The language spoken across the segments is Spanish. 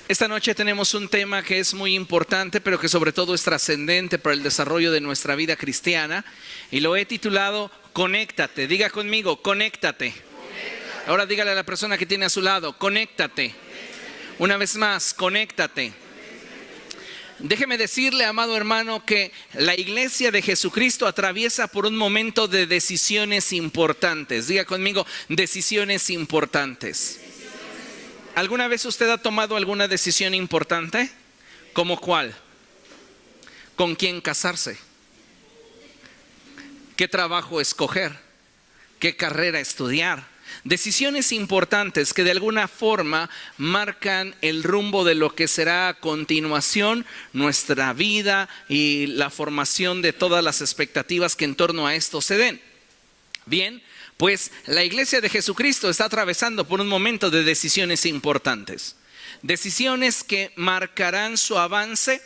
Esta noche tenemos un tema que es muy importante, pero que sobre todo es trascendente para el desarrollo de nuestra vida cristiana. Y lo he titulado Conéctate. Diga conmigo, conéctate. Ahora dígale a la persona que tiene a su lado, conéctate. Una vez más, conéctate. Déjeme decirle, amado hermano, que la iglesia de Jesucristo atraviesa por un momento de decisiones importantes. Diga conmigo, decisiones importantes. ¿Alguna vez usted ha tomado alguna decisión importante? ¿Cómo cuál? ¿Con quién casarse? ¿Qué trabajo escoger? ¿Qué carrera estudiar? Decisiones importantes que de alguna forma marcan el rumbo de lo que será a continuación nuestra vida y la formación de todas las expectativas que en torno a esto se den. Bien, pues la iglesia de Jesucristo está atravesando por un momento de decisiones importantes. Decisiones que marcarán su avance,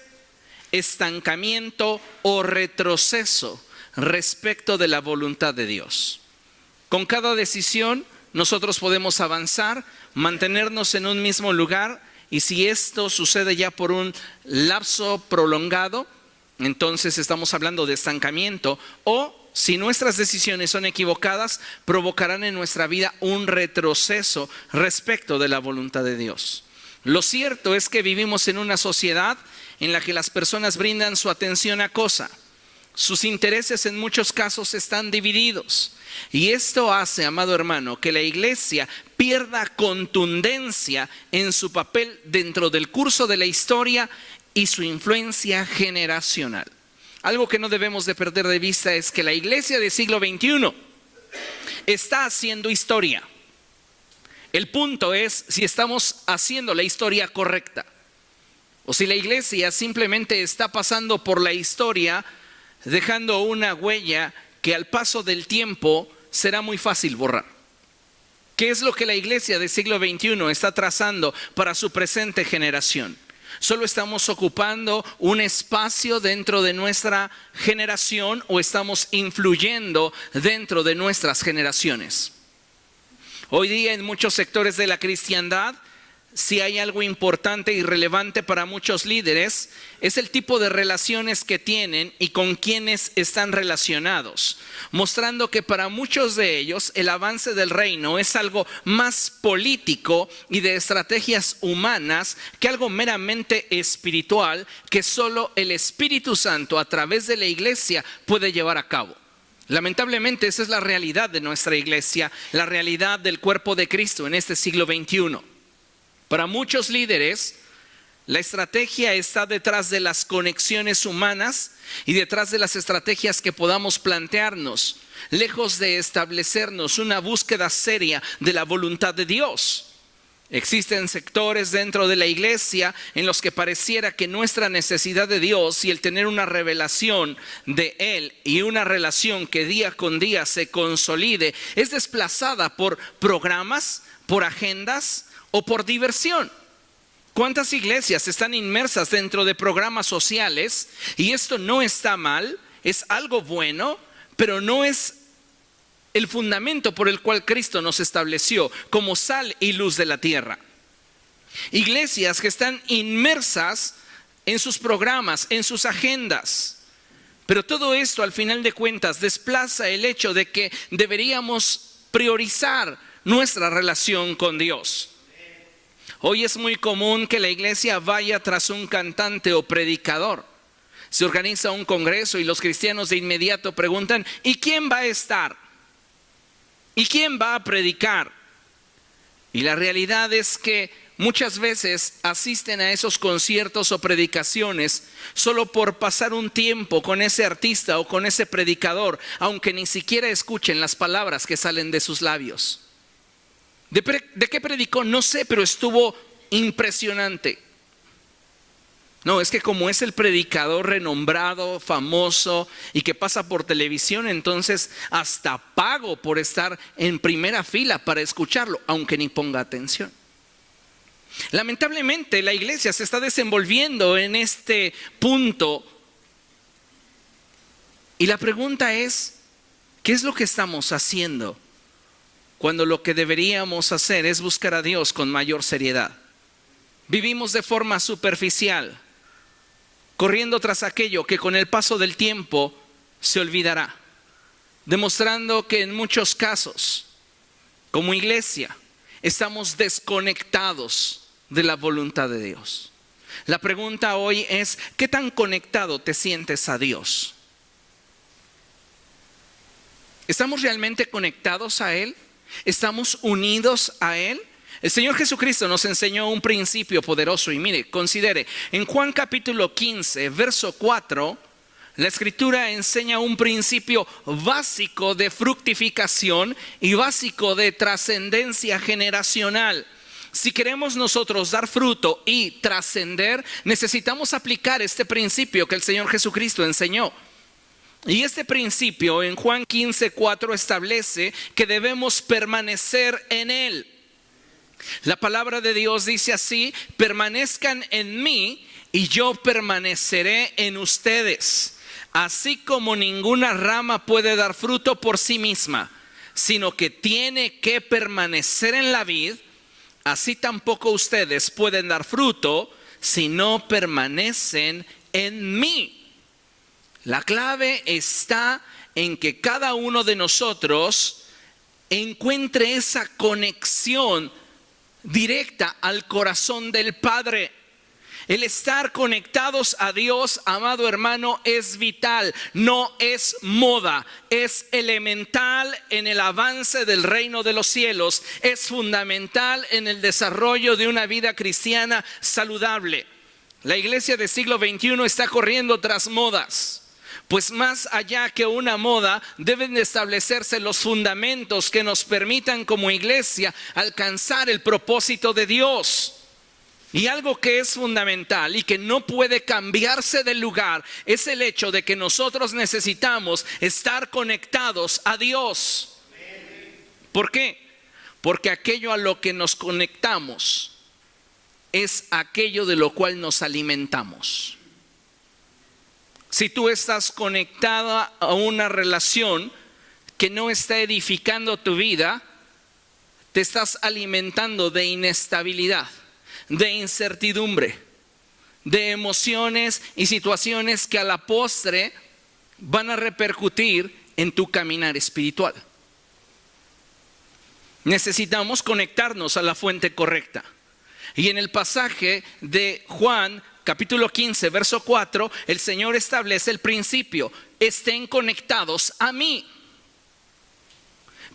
estancamiento o retroceso respecto de la voluntad de Dios. Con cada decisión nosotros podemos avanzar, mantenernos en un mismo lugar, y si esto sucede ya por un lapso prolongado, entonces estamos hablando de estancamiento, o si nuestras decisiones son equivocadas, provocarán en nuestra vida un retroceso respecto de la voluntad de Dios. Lo cierto es que vivimos en una sociedad en la que las personas brindan su atención a cosas. Sus intereses en muchos casos están divididos. Y esto hace, amado hermano, que la iglesia pierda contundencia en su papel dentro del curso de la historia y su influencia generacional. Algo que no debemos de perder de vista es que la iglesia del siglo XXI está haciendo historia. El punto es si estamos haciendo la historia correcta o si la iglesia simplemente está pasando por la historia dejando una huella que al paso del tiempo será muy fácil borrar. ¿Qué es lo que la iglesia del siglo XXI está trazando para su presente generación? ¿Solo estamos ocupando un espacio dentro de nuestra generación o estamos influyendo dentro de nuestras generaciones? Hoy día en muchos sectores de la cristiandad, si hay algo importante y relevante para muchos líderes, es el tipo de relaciones que tienen y con quienes están relacionados, mostrando que para muchos de ellos el avance del reino es algo más político y de estrategias humanas que algo meramente espiritual que solo el Espíritu Santo a través de la iglesia puede llevar a cabo. Lamentablemente esa es la realidad de nuestra iglesia, la realidad del cuerpo de Cristo en este siglo XXI. Para muchos líderes, la estrategia está detrás de las conexiones humanas y detrás de las estrategias que podamos plantearnos, lejos de establecernos una búsqueda seria de la voluntad de Dios. Existen sectores dentro de la iglesia en los que pareciera que nuestra necesidad de Dios y el tener una revelación de Él y una relación que día con día se consolide es desplazada por programas, por agendas o por diversión. ¿Cuántas iglesias están inmersas dentro de programas sociales? Y esto no está mal, es algo bueno, pero no es el fundamento por el cual Cristo nos estableció como sal y luz de la tierra. Iglesias que están inmersas en sus programas, en sus agendas. Pero todo esto al final de cuentas desplaza el hecho de que deberíamos priorizar nuestra relación con Dios. Hoy es muy común que la iglesia vaya tras un cantante o predicador. Se organiza un congreso y los cristianos de inmediato preguntan, ¿y quién va a estar? ¿Y quién va a predicar? Y la realidad es que muchas veces asisten a esos conciertos o predicaciones solo por pasar un tiempo con ese artista o con ese predicador, aunque ni siquiera escuchen las palabras que salen de sus labios. ¿De qué predicó? No sé, pero estuvo impresionante. No, es que como es el predicador renombrado, famoso y que pasa por televisión, entonces hasta pago por estar en primera fila para escucharlo, aunque ni ponga atención. Lamentablemente la iglesia se está desenvolviendo en este punto y la pregunta es, ¿qué es lo que estamos haciendo cuando lo que deberíamos hacer es buscar a Dios con mayor seriedad? Vivimos de forma superficial, corriendo tras aquello que con el paso del tiempo se olvidará, demostrando que en muchos casos, como iglesia, estamos desconectados de la voluntad de Dios. La pregunta hoy es, ¿qué tan conectado te sientes a Dios? ¿Estamos realmente conectados a Él? ¿Estamos unidos a Él? El Señor Jesucristo nos enseñó un principio poderoso y mire, considere, en Juan capítulo 15, verso 4, la Escritura enseña un principio básico de fructificación y básico de trascendencia generacional. Si queremos nosotros dar fruto y trascender, necesitamos aplicar este principio que el Señor Jesucristo enseñó. Y este principio en Juan 15:4 establece que debemos permanecer en Él. La palabra de Dios dice así: permanezcan en mí y yo permaneceré en ustedes. Así como ninguna rama puede dar fruto por sí misma, sino que tiene que permanecer en la vid, así tampoco ustedes pueden dar fruto si no permanecen en mí. La clave está en que cada uno de nosotros encuentre esa conexión directa al corazón del Padre. El estar conectados a Dios, amado hermano, es vital, no es moda, es elemental en el avance del reino de los cielos, es fundamental en el desarrollo de una vida cristiana saludable. La iglesia del siglo XXI está corriendo tras modas. Pues más allá que una moda, deben de establecerse los fundamentos que nos permitan como iglesia alcanzar el propósito de Dios. Y algo que es fundamental y que no puede cambiarse del lugar es el hecho de que nosotros necesitamos estar conectados a Dios. ¿Por qué? Porque aquello a lo que nos conectamos es aquello de lo cual nos alimentamos. Si tú estás conectada a una relación que no está edificando tu vida, te estás alimentando de inestabilidad, de incertidumbre, de emociones y situaciones que a la postre van a repercutir en tu caminar espiritual. Necesitamos conectarnos a la fuente correcta. Y en el pasaje de Juan capítulo 15, verso 4, el Señor establece el principio: estén conectados a mí,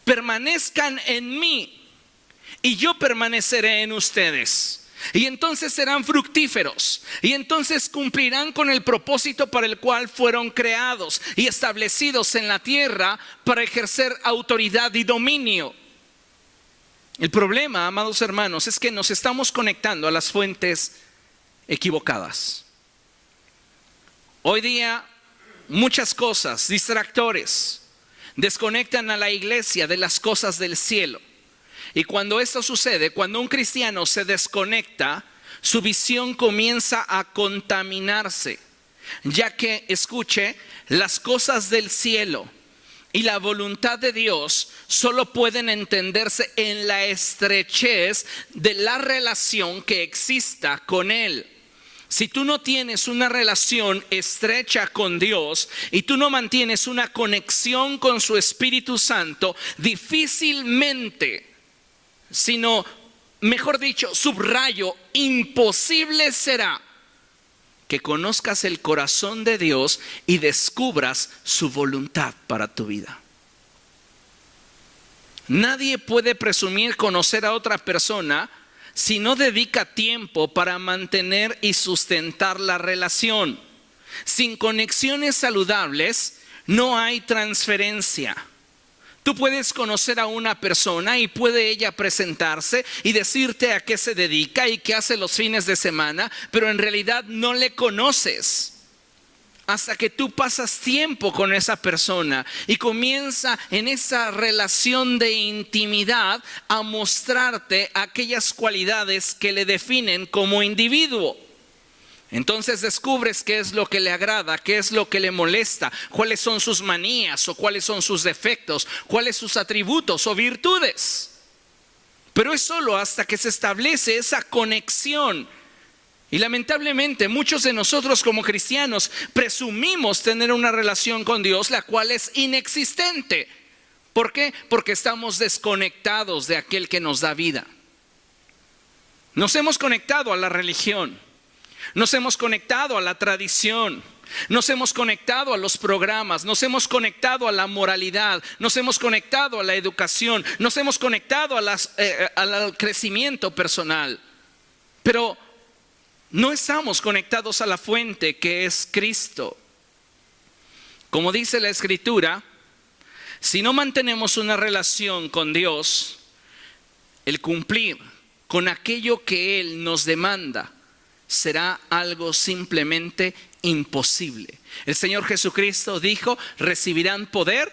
permanezcan en mí y yo permaneceré en ustedes. Y entonces serán fructíferos, y entonces cumplirán con el propósito para el cual fueron creados y establecidos en la tierra para ejercer autoridad y dominio. El problema, amados hermanos, es que nos estamos conectando a las fuentes equivocadas. Hoy día muchas cosas, distractores, desconectan a la iglesia de las cosas del cielo. Y cuando esto sucede, cuando un cristiano se desconecta, su visión comienza a contaminarse, ya que, escuche, las cosas del cielo y la voluntad de Dios solo pueden entenderse en la estrechez de la relación que exista con Él. Si tú no tienes una relación estrecha con Dios y tú no mantienes una conexión con su Espíritu Santo, difícilmente, sino, mejor dicho, subrayo, imposible será que conozcas el corazón de Dios y descubras su voluntad para tu vida. Nadie puede presumir conocer a otra persona si no dedica tiempo para mantener y sustentar la relación. Sin conexiones saludables no hay transferencia. Tú puedes conocer a una persona y puede ella presentarse y decirte a qué se dedica y qué hace los fines de semana, pero en realidad no le conoces hasta que tú pasas tiempo con esa persona y comienza en esa relación de intimidad a mostrarte aquellas cualidades que le definen como individuo. Entonces descubres qué es lo que le agrada, qué es lo que le molesta, cuáles son sus manías o cuáles son sus defectos, cuáles sus atributos o virtudes. Pero es solo hasta que se establece esa conexión Y lamentablemente muchos de nosotros como cristianos presumimos tener una relación con Dios, la cual es inexistente. ¿Por qué? Porque estamos desconectados de aquel que nos da vida. Nos hemos conectado a la religión, nos hemos conectado a la tradición, nos hemos conectado a los programas, nos hemos conectado a la moralidad, nos hemos conectado a la educación, nos hemos conectado al crecimiento personal. Pero no estamos conectados a la fuente que es Cristo. Como dice la Escritura, si no mantenemos una relación con Dios, el cumplir con aquello que Él nos demanda será algo simplemente imposible. El Señor Jesucristo dijo: recibirán poder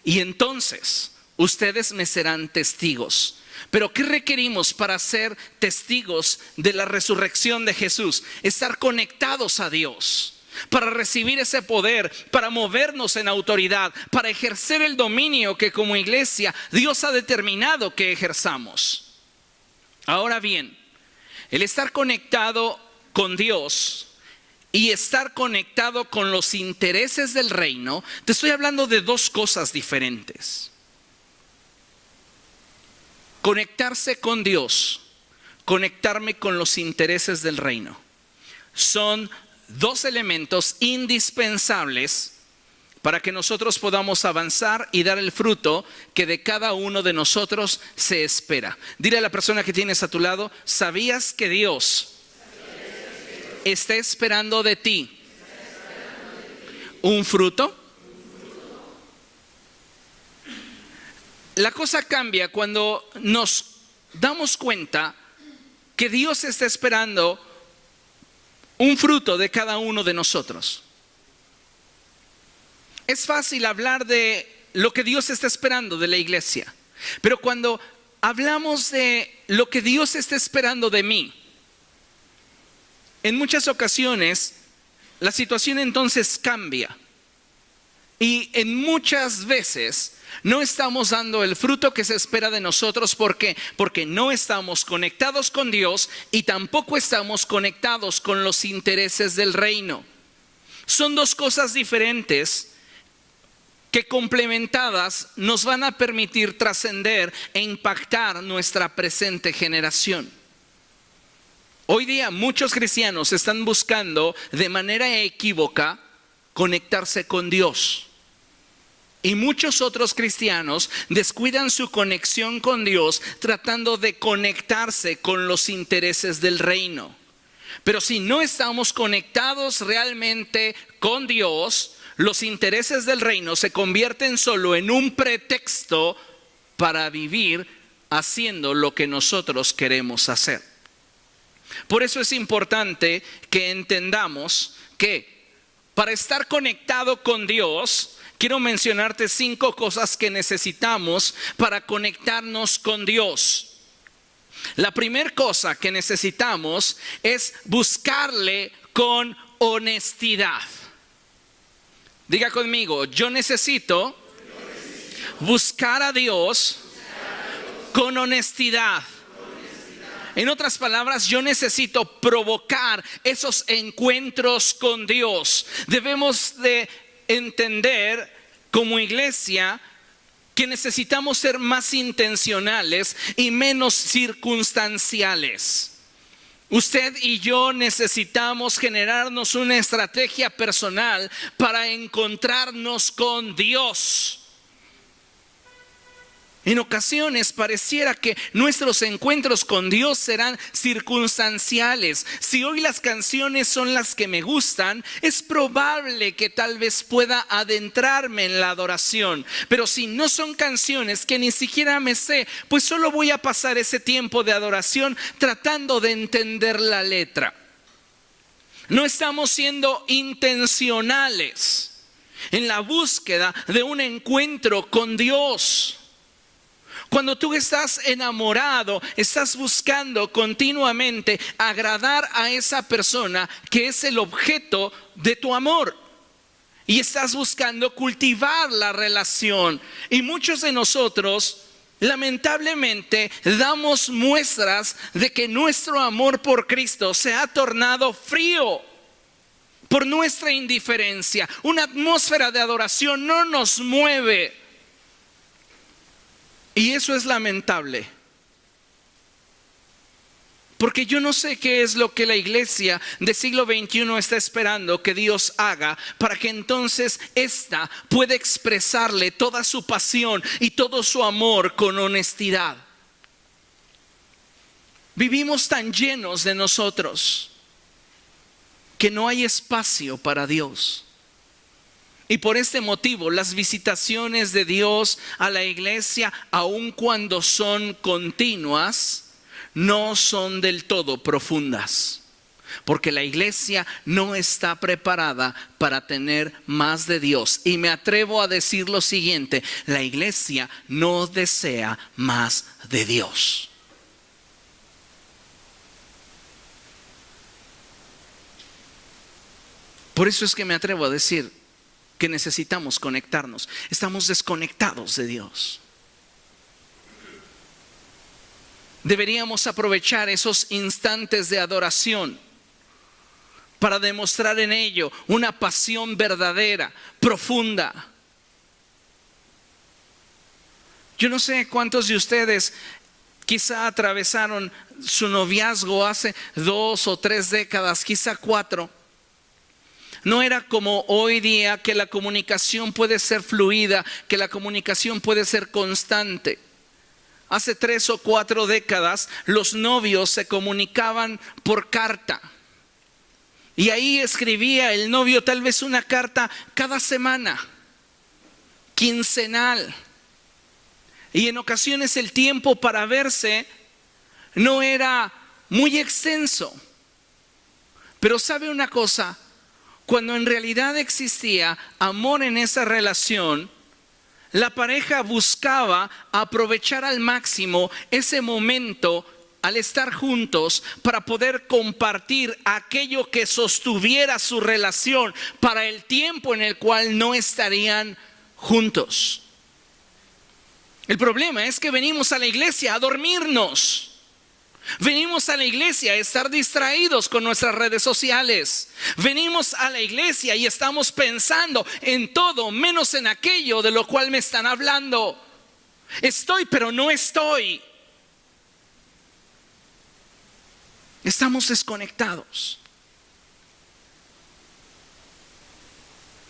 y entonces ustedes me serán testigos. Pero ¿qué requerimos para ser testigos de la resurrección de Jesús? Estar conectados a Dios. Para recibir ese poder, para movernos en autoridad, para ejercer el dominio que como iglesia Dios ha determinado que ejerzamos. Ahora bien, el estar conectado con Dios y estar conectado con los intereses del reino, te estoy hablando de dos cosas diferentes. Conectarse con Dios, conectarme con los intereses del reino, son dos elementos indispensables para que nosotros podamos avanzar y dar el fruto que de cada uno de nosotros se espera. Dile a la persona que tienes a tu lado: ¿sabías que Dios está esperando de ti un fruto? La cosa cambia cuando nos damos cuenta que Dios está esperando un fruto de cada uno de nosotros. Es fácil hablar de lo que Dios está esperando de la iglesia, pero cuando hablamos de lo que Dios está esperando de mí, en muchas ocasiones la situación entonces cambia. Y en muchas veces no estamos dando el fruto que se espera de nosotros. ¿Por qué? Porque no estamos conectados con Dios y tampoco estamos conectados con los intereses del reino. Son dos cosas diferentes que complementadas nos van a permitir trascender e impactar nuestra presente generación. Hoy día muchos cristianos están buscando de manera equívoca conectarse con Dios. Y muchos otros cristianos descuidan su conexión con Dios tratando de conectarse con los intereses del reino. Pero si no estamos conectados realmente con Dios, los intereses del reino se convierten solo en un pretexto para vivir haciendo lo que nosotros queremos hacer. Por eso es importante que entendamos que para estar conectado con Dios, quiero mencionarte 5 cosas que necesitamos para conectarnos con Dios. La primera cosa que necesitamos es buscarle con honestidad. Diga conmigo: yo necesito buscar a Dios con honestidad. En otras palabras, yo necesito provocar esos encuentros con Dios. Debemos de entender como iglesia que necesitamos ser más intencionales y menos circunstanciales. Usted y yo necesitamos generarnos una estrategia personal para encontrarnos con Dios. En ocasiones pareciera que nuestros encuentros con Dios serán circunstanciales. Si hoy las canciones son las que me gustan, es probable que tal vez pueda adentrarme en la adoración. Pero si no son canciones que ni siquiera me sé, pues solo voy a pasar ese tiempo de adoración tratando de entender la letra. No estamos siendo intencionales en la búsqueda de un encuentro con Dios. Cuando tú estás enamorado, estás buscando continuamente agradar a esa persona que es el objeto de tu amor. Y estás buscando cultivar la relación. Y muchos de nosotros lamentablemente damos muestras de que nuestro amor por Cristo se ha tornado frío por nuestra indiferencia. Una atmósfera de adoración no nos mueve. Y eso es lamentable. Porque yo no sé qué es lo que la iglesia del siglo XXI está esperando que Dios haga para que entonces ésta pueda expresarle toda su pasión y todo su amor con honestidad. Vivimos tan llenos de nosotros que no hay espacio para Dios. Y por este motivo las visitaciones de Dios a la iglesia, aun cuando son continuas, no son del todo profundas, porque la iglesia no está preparada para tener más de Dios. Y me atrevo a decir lo siguiente: la iglesia no desea más de Dios. Por eso es que me atrevo a decir que necesitamos conectarnos. Estamos desconectados de Dios. Deberíamos aprovechar esos instantes de adoración para demostrar en ello una pasión verdadera, profunda. Yo no sé cuántos de ustedes quizá atravesaron su noviazgo hace 2 o 3 décadas, quizá 4. No era como hoy día, que la comunicación puede ser fluida, que la comunicación puede ser constante. Hace 3 o 4 décadas los novios se comunicaban por carta. Y ahí escribía el novio tal vez una carta cada semana, quincenal. Y en ocasiones el tiempo para verse no era muy extenso. Pero ¿sabe una cosa? Cuando en realidad existía amor en esa relación, la pareja buscaba aprovechar al máximo ese momento al estar juntos para poder compartir aquello que sostuviera su relación para el tiempo en el cual no estarían juntos. El problema es que venimos a la iglesia a dormirnos. Venimos a la iglesia a estar distraídos con nuestras redes sociales. Venimos a la iglesia y estamos pensando en todo menos en aquello de lo cual me están hablando. Estoy, pero no estoy. Estamos desconectados.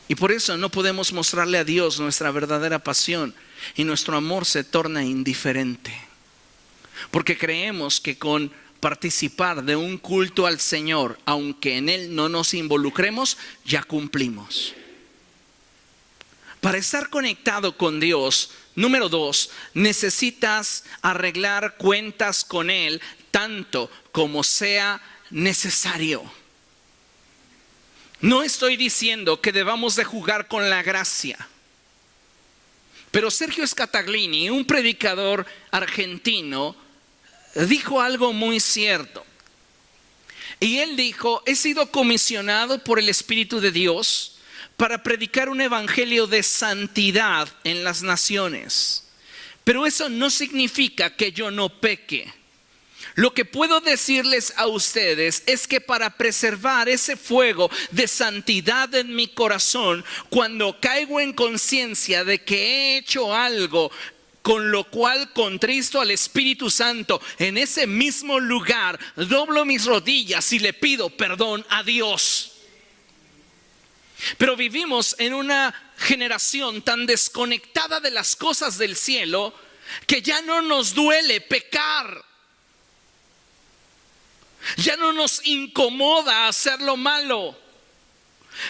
Y por eso no podemos mostrarle a Dios nuestra verdadera pasión y nuestro amor se torna indiferente. Porque creemos que con participar de un culto al Señor, aunque en él no nos involucremos, ya cumplimos. Para estar conectado con Dios, número 2, necesitas arreglar cuentas con Él tanto como sea necesario. No estoy diciendo que debamos de jugar con la gracia. Pero Sergio Scataglini, un predicador argentino, dijo algo muy cierto. Y él dijo: he sido comisionado por el Espíritu de Dios para predicar un evangelio de santidad en las naciones. Pero eso no significa que yo no peque. Lo que puedo decirles a ustedes es que para preservar ese fuego de santidad en mi corazón, cuando caigo en conciencia de que he hecho algo con lo cual contristo al Espíritu Santo, en ese mismo lugar doblo mis rodillas y le pido perdón a Dios. Pero vivimos en una generación tan desconectada de las cosas del cielo que ya no nos duele pecar. Ya no nos incomoda hacer lo malo.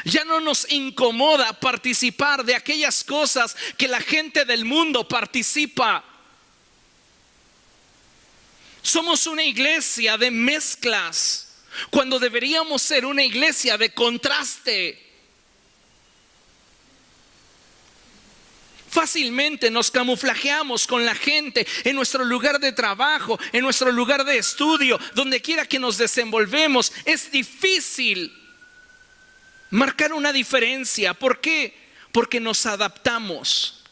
Ya no nos incomoda participar de aquellas cosas que la gente del mundo participa. Somos una iglesia de mezclas cuando deberíamos ser una iglesia de contraste. Fácilmente nos camuflajeamos con la gente en nuestro lugar de trabajo, en nuestro lugar de estudio, donde quiera que nos desenvolvemos. Es difícil marcar una diferencia. ¿Por qué? Porque nos adaptamos.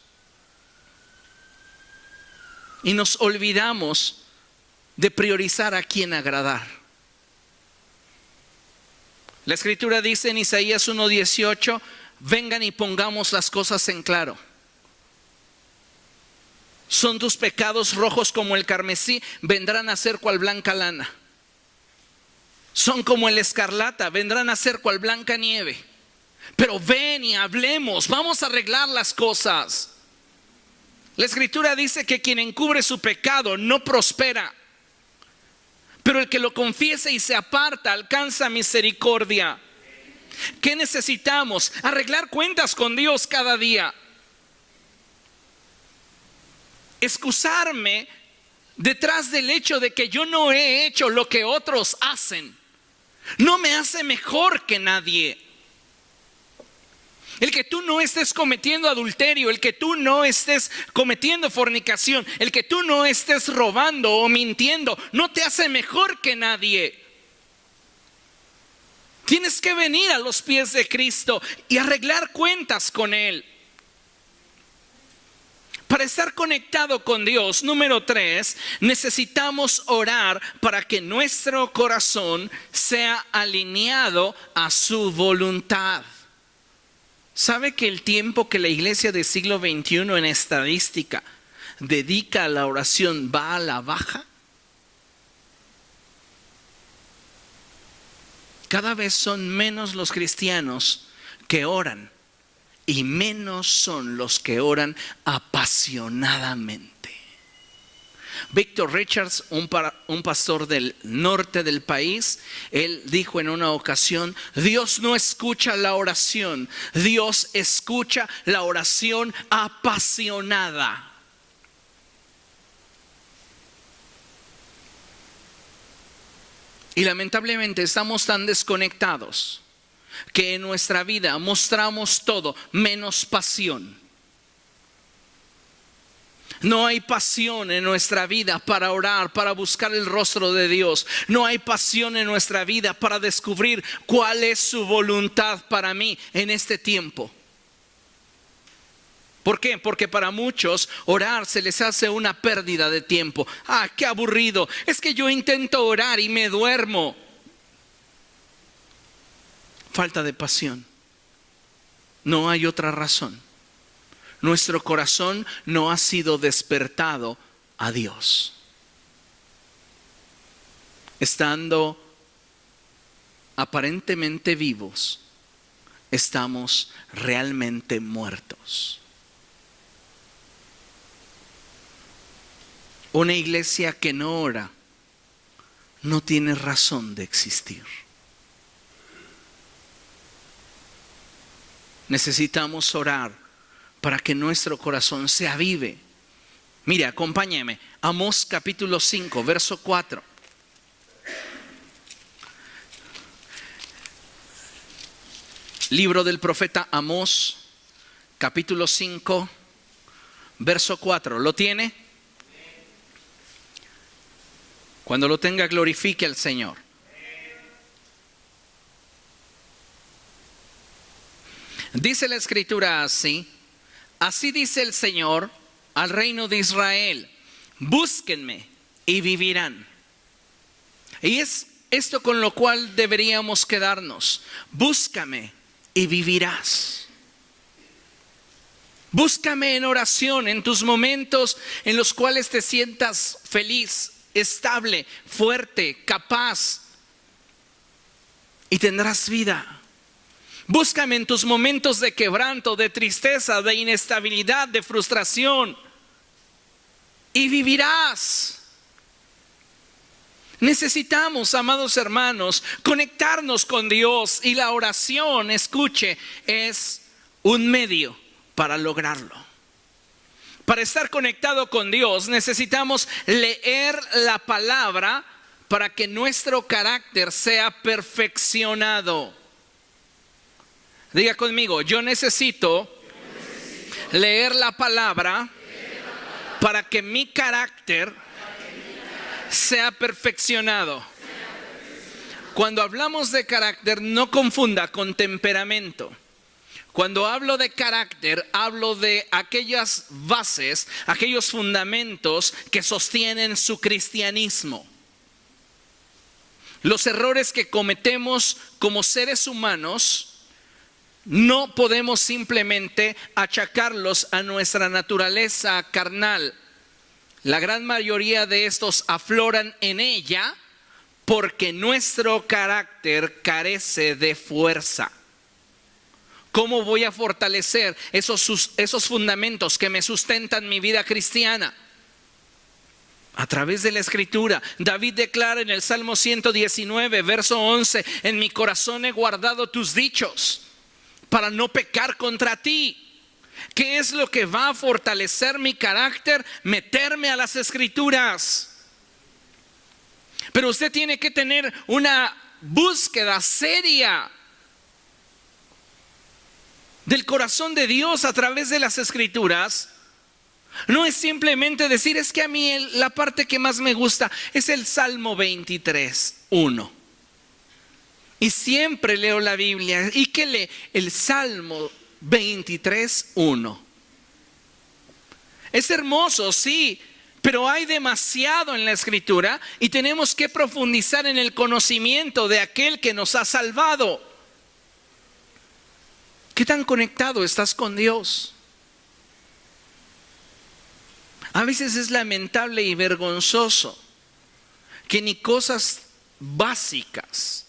y nos olvidamos de priorizar a quién agradar. La Escritura dice en Isaías 1:18, vengan y pongamos las cosas en claro. Son tus pecados rojos como el carmesí, vendrán a ser cual blanca lana. Son como el escarlata, vendrán a ser cual blanca nieve. Pero ven y hablemos, vamos a arreglar las cosas. La Escritura dice que quien encubre su pecado no prospera, pero el que lo confiesa y se aparta alcanza misericordia. ¿Qué necesitamos? Arreglar cuentas con Dios cada día. Excusarme detrás del hecho de que yo no he hecho lo que otros hacen no me hace mejor que nadie. El que tú no estés cometiendo adulterio, el que tú no estés cometiendo fornicación, el que tú no estés robando o mintiendo, no te hace mejor que nadie. Tienes que venir a los pies de Cristo y arreglar cuentas con Él. Para estar conectado con Dios, número 3, necesitamos orar para que nuestro corazón sea alineado a su voluntad. ¿Sabe que el tiempo que la iglesia del siglo XXI en estadística dedica a la oración va a la baja? Cada vez son menos los cristianos que oran y menos son los que oran apasionadamente. Victor Richards, un pastor del norte del país, él dijo en una ocasión: Dios no escucha la oración, Dios escucha la oración apasionada. Y lamentablemente estamos tan desconectados que en nuestra vida mostramos todo menos pasión. No hay pasión en nuestra vida para orar, para buscar el rostro de Dios. No hay pasión en nuestra vida para descubrir cuál es su voluntad para mí en este tiempo. ¿Por qué? Porque para muchos orar se les hace una pérdida de tiempo. Ah, qué aburrido. Es que yo intento orar y me duermo. Falta de pasión. No hay otra razón. Nuestro corazón no ha sido despertado a Dios. Estando aparentemente vivos, estamos realmente muertos. Una iglesia que no ora no tiene razón de existir. Necesitamos orar para que nuestro corazón se avive. Mire, acompáñeme. Amós capítulo 5, verso 4. Libro del profeta Amós, capítulo 5, verso 4. ¿Lo tiene? Cuando lo tenga, glorifique al Señor. Dice la Escritura así: así dice el Señor al reino de Israel: búsquenme y vivirán. Y es esto con lo cual deberíamos quedarnos. Búscame y vivirás. Búscame en oración, en tus momentos en los cuales te sientas feliz, estable, fuerte, capaz, y tendrás vida. Búscame en tus momentos de quebranto, de tristeza, de inestabilidad, de frustración, y vivirás. Necesitamos, amados hermanos, conectarnos con Dios, y la oración, escuche, es un medio para lograrlo. Para estar conectado con Dios necesitamos leer la palabra para que nuestro carácter sea perfeccionado. Diga conmigo: yo necesito leer la palabra para que mi carácter sea perfeccionado. Cuando hablamos de carácter, no confunda con temperamento. Cuando hablo de carácter, hablo de aquellas bases, aquellos fundamentos que sostienen su cristianismo. Los errores que cometemos como seres humanos no podemos simplemente achacarlos a nuestra naturaleza carnal. La gran mayoría de estos afloran en ella porque nuestro carácter carece de fuerza. ¿Cómo voy a fortalecer esos fundamentos que me sustentan mi vida cristiana? A través de la Escritura. David declara en el Salmo 119, verso 11: en mi corazón he guardado tus dichos para no pecar contra ti. ¿Qué es lo que va a fortalecer mi carácter? Meterme a las Escrituras. Pero usted tiene que tener una búsqueda seria del corazón de Dios a través de las Escrituras. No es simplemente decir, es que a mí la parte que más me gusta es el Salmo 23, 1. Y siempre leo la Biblia. ¿Y qué lee? El Salmo 23, 1. Es hermoso, sí, pero hay demasiado en la Escritura y tenemos que profundizar en el conocimiento de aquel que nos ha salvado. ¿Qué tan conectado estás con Dios? A veces es lamentable y vergonzoso que ni cosas básicas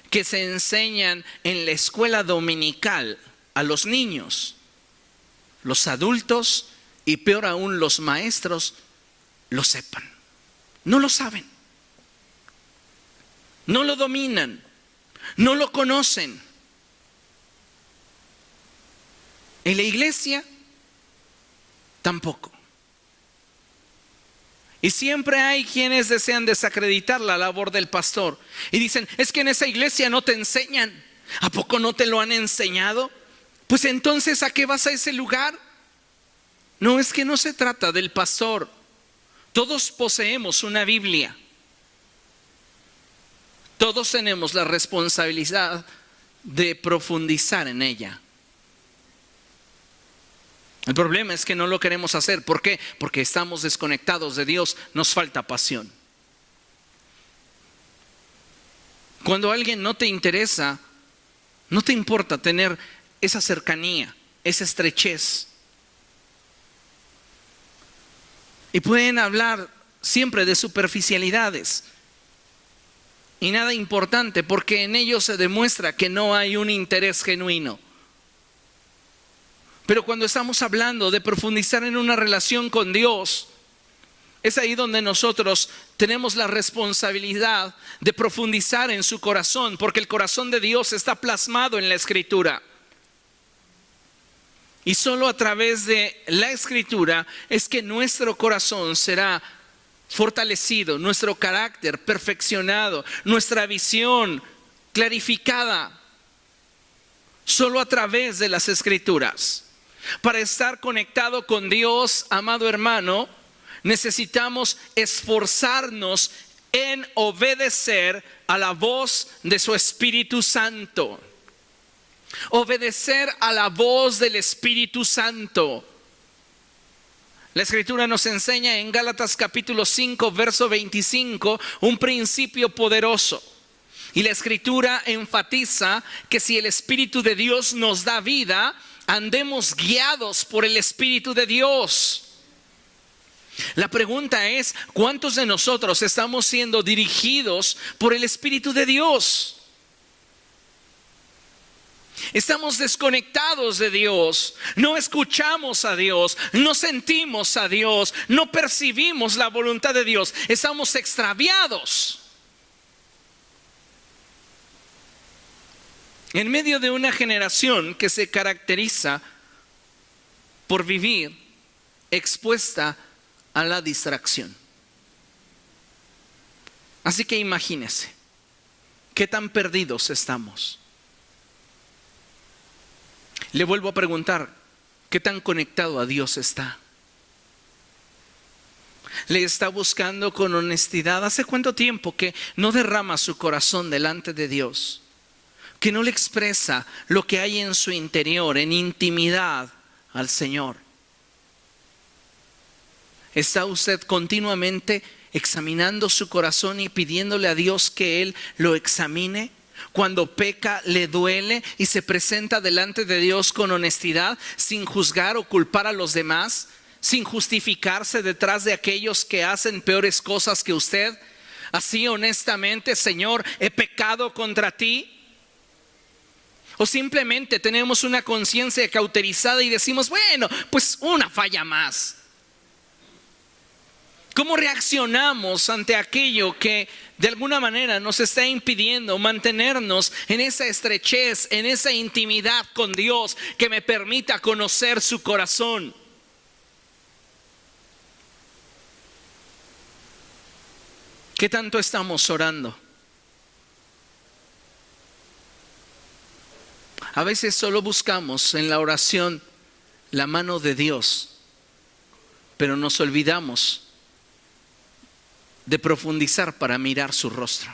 que se enseñan en la escuela dominical a los niños, los adultos y peor aún los maestros lo sepan. No lo saben, no lo dominan, no lo conocen. En la iglesia tampoco. Y siempre hay quienes desean desacreditar la labor del pastor y dicen, es que en esa iglesia no te enseñan. ¿A poco no te lo han enseñado? Pues entonces, ¿a qué vas a ese lugar? No, es que no se trata del pastor. Todos poseemos una Biblia. Todos tenemos la responsabilidad de profundizar en ella. El problema es que no lo queremos hacer. ¿Por qué? Porque estamos desconectados de Dios, nos falta pasión. Cuando alguien no te interesa, no te importa tener esa cercanía, esa estrechez. Y pueden hablar siempre de superficialidades y nada importante, porque en ellos se demuestra que no hay un interés genuino. Pero cuando estamos hablando de profundizar en una relación con Dios, es ahí donde nosotros tenemos la responsabilidad de profundizar en su corazón, porque el corazón de Dios está plasmado en la Escritura. Y solo a través de la Escritura es que nuestro corazón será fortalecido, nuestro carácter perfeccionado, nuestra visión clarificada. Solo a través de las Escrituras. Para estar conectado con Dios, amado hermano, necesitamos esforzarnos en obedecer a la voz de su Espíritu Santo. Obedecer a la voz del Espíritu Santo. La Escritura nos enseña en Gálatas capítulo 5, verso 25, un principio poderoso. Y la Escritura enfatiza que si el Espíritu de Dios nos da vida, andemos guiados por el Espíritu de Dios. La pregunta es, ¿cuántos de nosotros estamos siendo dirigidos por el Espíritu de Dios? Estamos desconectados de Dios, no escuchamos a Dios, no sentimos a Dios, no percibimos la voluntad de Dios, estamos extraviados. En medio de una generación que se caracteriza por vivir expuesta a la distracción. Así que imagínese, ¿qué tan perdidos estamos? Le vuelvo a preguntar, ¿qué tan conectado a Dios está? ¿Le está buscando con honestidad? ¿Hace cuánto tiempo que no derrama su corazón delante de Dios? que no le expresa lo que hay en su interior, en intimidad al Señor. ¿Está usted continuamente examinando su corazón y pidiéndole a Dios que Él lo examine? Cuando peca, le duele y se presenta delante de Dios con honestidad, sin juzgar o culpar a los demás, sin justificarse detrás de aquellos que hacen peores cosas que usted. Así honestamente: Señor, he pecado contra ti. O simplemente tenemos una conciencia cauterizada y decimos: bueno, pues una falla más. ¿Cómo reaccionamos ante aquello que de alguna manera nos está impidiendo mantenernos en esa estrechez, en esa intimidad con Dios que me permita conocer su corazón? ¿Qué tanto estamos orando? A veces solo buscamos en la oración la mano de Dios, pero nos olvidamos de profundizar para mirar su rostro.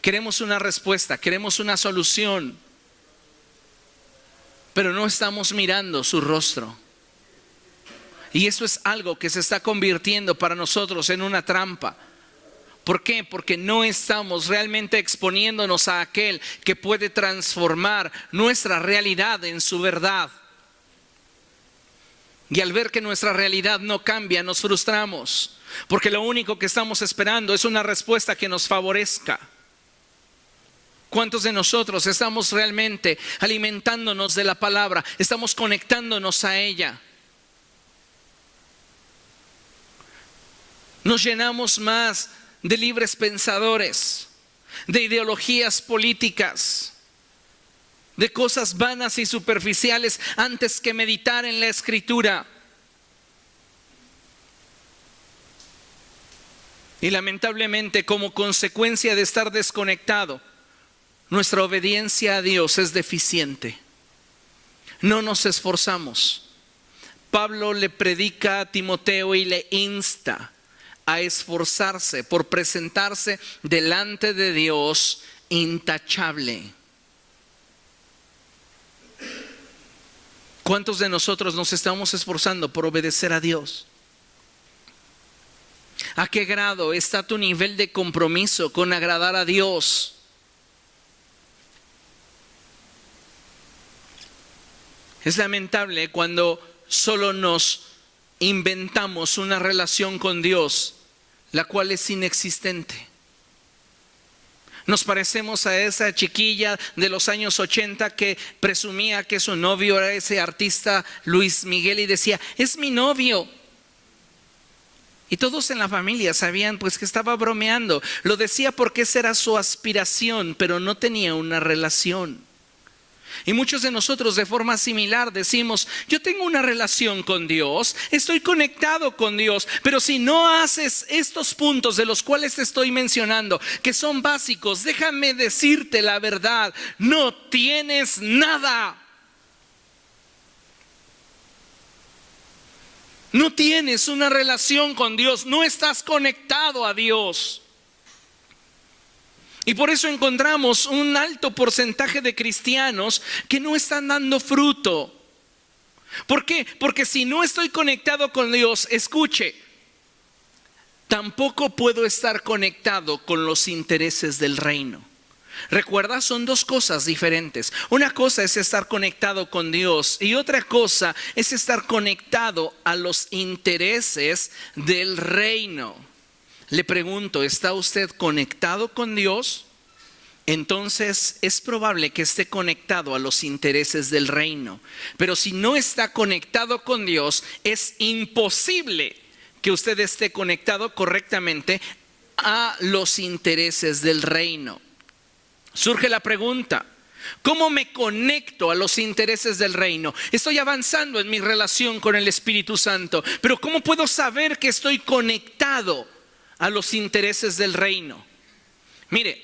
Queremos una respuesta, queremos una solución, pero no estamos mirando su rostro. Y eso es algo que se está convirtiendo para nosotros en una trampa. ¿Por qué? Porque no estamos realmente exponiéndonos a aquel que puede transformar nuestra realidad en su verdad. Y al ver que nuestra realidad no cambia, nos frustramos, porque lo único que estamos esperando es una respuesta que nos favorezca. ¿Cuántos de nosotros estamos realmente alimentándonos de la palabra? Estamos conectándonos a ella. Nos llenamos más de libres pensadores, de ideologías políticas, de cosas vanas y superficiales antes que meditar en la Escritura. Y lamentablemente, como consecuencia de estar desconectado, nuestra obediencia a Dios es deficiente. No nos esforzamos. Pablo le predica a Timoteo y le insta a esforzarse por presentarse delante de Dios intachable. ¿Cuántos de nosotros nos estamos esforzando por obedecer a Dios? ¿A qué grado está tu nivel de compromiso con agradar a Dios? Es lamentable cuando solo nos inventamos una relación con Dios, la cual es inexistente. Nos parecemos a esa chiquilla de los años 80 que presumía que su novio era ese artista Luis Miguel y decía: es mi novio. Y todos en la familia sabían pues que estaba bromeando. Lo decía porque esa era su aspiración, pero no tenía una relación. Y muchos de nosotros de forma similar decimos: yo tengo una relación con Dios, estoy conectado con Dios, pero si no haces estos puntos de los cuales te estoy mencionando, que son básicos, déjame decirte la verdad, no tienes nada. No tienes una relación con Dios, no estás conectado a Dios. Y por eso encontramos un alto porcentaje de cristianos que no están dando fruto. ¿Por qué? Porque si no estoy conectado con Dios, escuche, tampoco puedo estar conectado con los intereses del reino. Recuerda, son dos cosas diferentes. Una cosa es estar conectado con Dios y otra cosa es estar conectado a los intereses del reino. Le pregunto, ¿está usted conectado con Dios? Entonces es probable que esté conectado a los intereses del reino. Pero si no está conectado con Dios, es imposible que usted esté conectado correctamente a los intereses del reino. Surge la pregunta: ¿cómo me conecto a los intereses del reino? Estoy avanzando en mi relación con el Espíritu Santo, pero ¿cómo puedo saber que estoy conectado a los intereses del reino? Mire,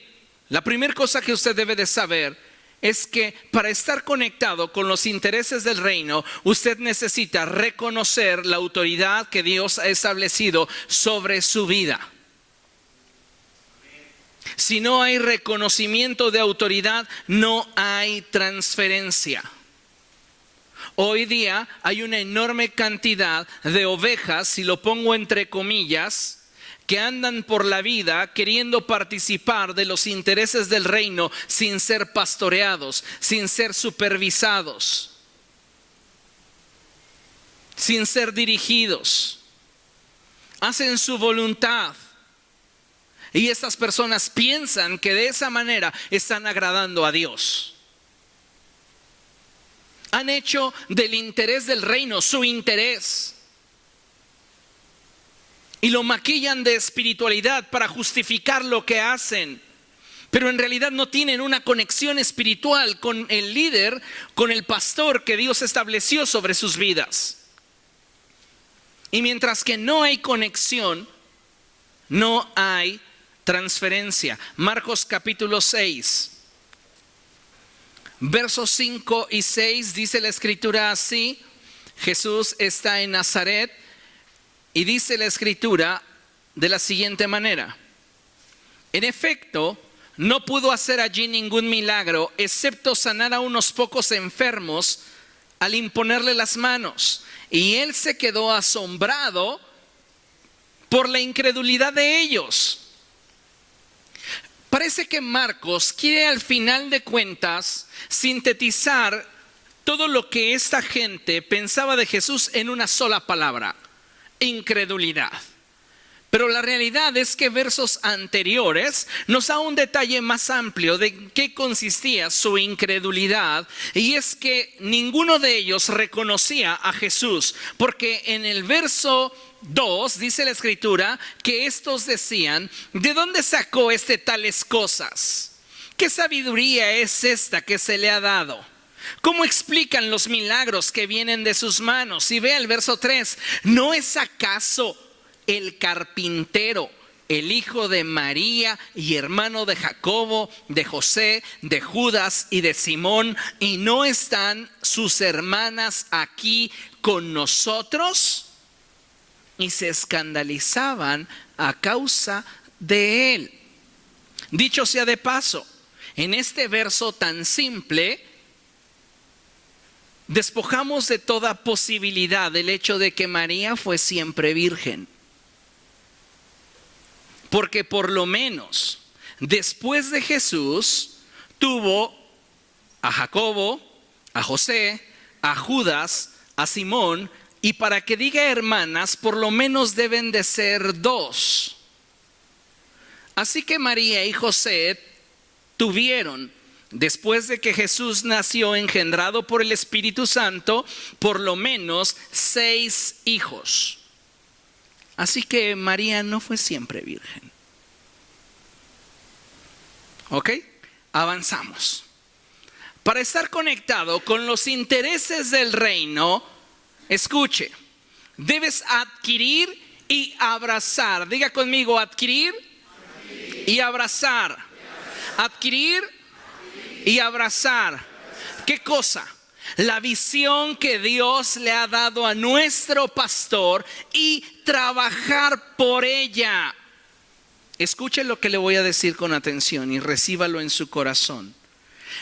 la primera cosa que usted debe de saber es que para estar conectado con los intereses del reino, usted necesita reconocer la autoridad que Dios ha establecido sobre su vida. Si no hay reconocimiento de autoridad, no hay transferencia. Hoy día hay una enorme cantidad de ovejas, si lo pongo entre comillas, que andan por la vida queriendo participar de los intereses del reino sin ser pastoreados, sin ser supervisados, sin ser dirigidos. Hacen su voluntad. Y estas personas piensan que de esa manera están agradando a Dios. Han hecho del interés del reino su interés. Y lo maquillan de espiritualidad para justificar lo que hacen. Pero en realidad no tienen una conexión espiritual con el líder, con el pastor que Dios estableció sobre sus vidas. Y mientras que no hay conexión, no hay transferencia. Marcos capítulo 6, versos 5 y 6 dice la escritura así. Jesús está en Nazaret y dice la escritura de la siguiente manera: en efecto, no pudo hacer allí ningún milagro excepto sanar a unos pocos enfermos al imponerle las manos. Y él se quedó asombrado por la incredulidad de ellos. Parece que Marcos quiere al final de cuentas sintetizar todo lo que esta gente pensaba de Jesús en una sola palabra: incredulidad. Pero la realidad es que versos anteriores nos da un detalle más amplio de qué consistía su incredulidad, y es que ninguno de ellos reconocía a Jesús, porque en el verso 2 dice la escritura que estos decían: ¿de dónde sacó tales cosas? ¿Qué sabiduría es esta que se le ha dado? ¿Cómo explican los milagros que vienen de sus manos? Y ve el verso 3: ¿no es acaso el carpintero, el hijo de María y hermano de Jacobo, de José, de Judas y de Simón? ¿Y no están sus hermanas aquí con nosotros? Y se escandalizaban a causa de él. Dicho sea de paso, en este verso tan simple despojamos de toda posibilidad el hecho de que María fue siempre virgen. Porque por lo menos después de Jesús tuvo a Jacobo, a José, a Judas, a Simón, y para que diga hermanas, por lo menos deben de ser 2. Así que María y José tuvieron, después de que Jesús nació engendrado por el Espíritu Santo, por lo menos 6 hijos. Así que María no fue siempre virgen. ¿Ok? Avanzamos. Para estar conectado con los intereses del reino, escuche, debes adquirir y abrazar. Diga conmigo: adquirir y abrazar. Adquirir y abrazar. ¿Qué cosa? La visión que Dios le ha dado a nuestro pastor y trabajar por ella. Escuche lo que le voy a decir con atención y recíbalo en su corazón.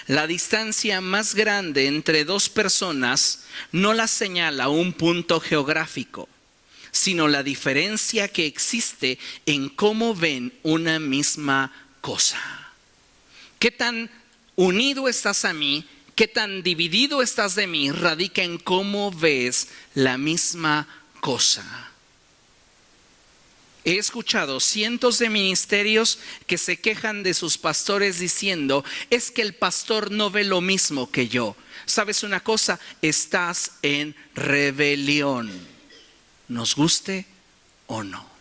La distancia más grande entre 2 personas no la señala un punto geográfico, sino la diferencia que existe en cómo ven una misma cosa. ¿Qué tan unido estás a mí? ¿Qué tan dividido estás de mí? Radica en cómo ves la misma cosa. He escuchado cientos de ministerios que se quejan de sus pastores diciendo: es que el pastor no ve lo mismo que yo. ¿Sabes una cosa? Estás en rebelión, nos guste o no.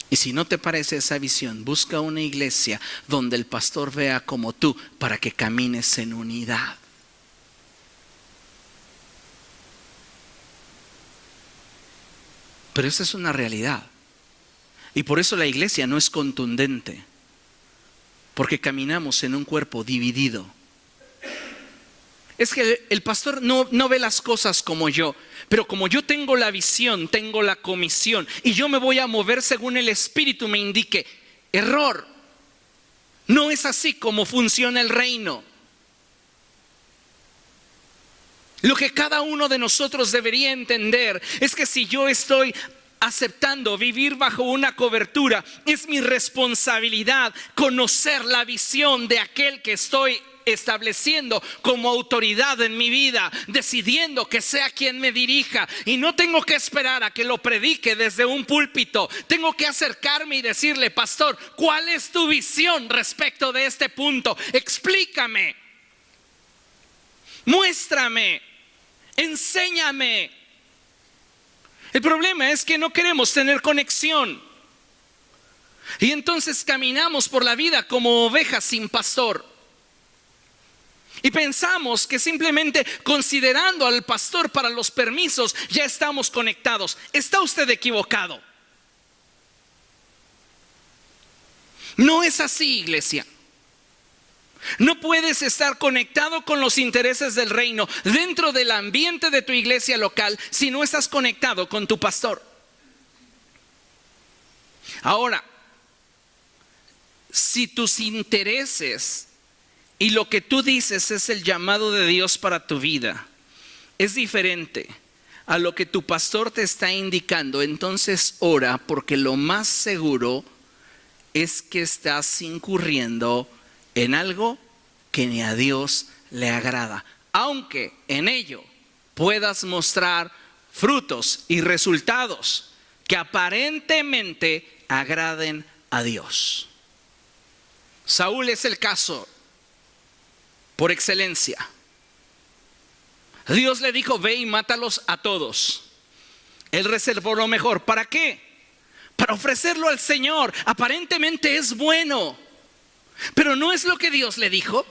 Y si no te parece esa visión, busca una iglesia donde el pastor vea como tú, para que camines en unidad. Pero esa es una realidad. Y por eso la iglesia no es contundente, porque caminamos en un cuerpo dividido. Es que el pastor no ve las cosas como yo, pero como yo tengo la visión, tengo la comisión, y yo me voy a mover según el Espíritu me indique. Error. No es así como funciona el reino. Lo que cada uno de nosotros debería entender es que si yo estoy aceptando vivir bajo una cobertura, es mi responsabilidad conocer la visión de aquel que estoy estableciendo como autoridad en mi vida, decidiendo que sea quien me dirija, y no tengo que esperar a que lo predique desde un púlpito. Tengo que acercarme y decirle: pastor, ¿cuál es tu visión respecto de este punto? Explícame, muéstrame, enséñame. El problema es que no queremos tener conexión, y entonces caminamos por la vida como ovejas sin pastor. Y pensamos que simplemente considerando al pastor para los permisos ya estamos conectados. Está usted equivocado. No es así, iglesia. No puedes estar conectado con los intereses del reino dentro del ambiente de tu iglesia local si no estás conectado con tu pastor. Ahora, si tus intereses y lo que tú dices es el llamado de Dios para tu vida, es diferente a lo que tu pastor te está indicando, entonces ora, porque lo más seguro es que estás incurriendo en algo que ni a Dios le agrada, aunque en ello puedas mostrar frutos y resultados que aparentemente agraden a Dios. Saúl es el caso por excelencia. Dios le dijo: ve y mátalos a todos. Él reservó lo mejor. ¿Para qué? Para ofrecerlo al Señor. Aparentemente es bueno, pero no es lo que Dios le dijo.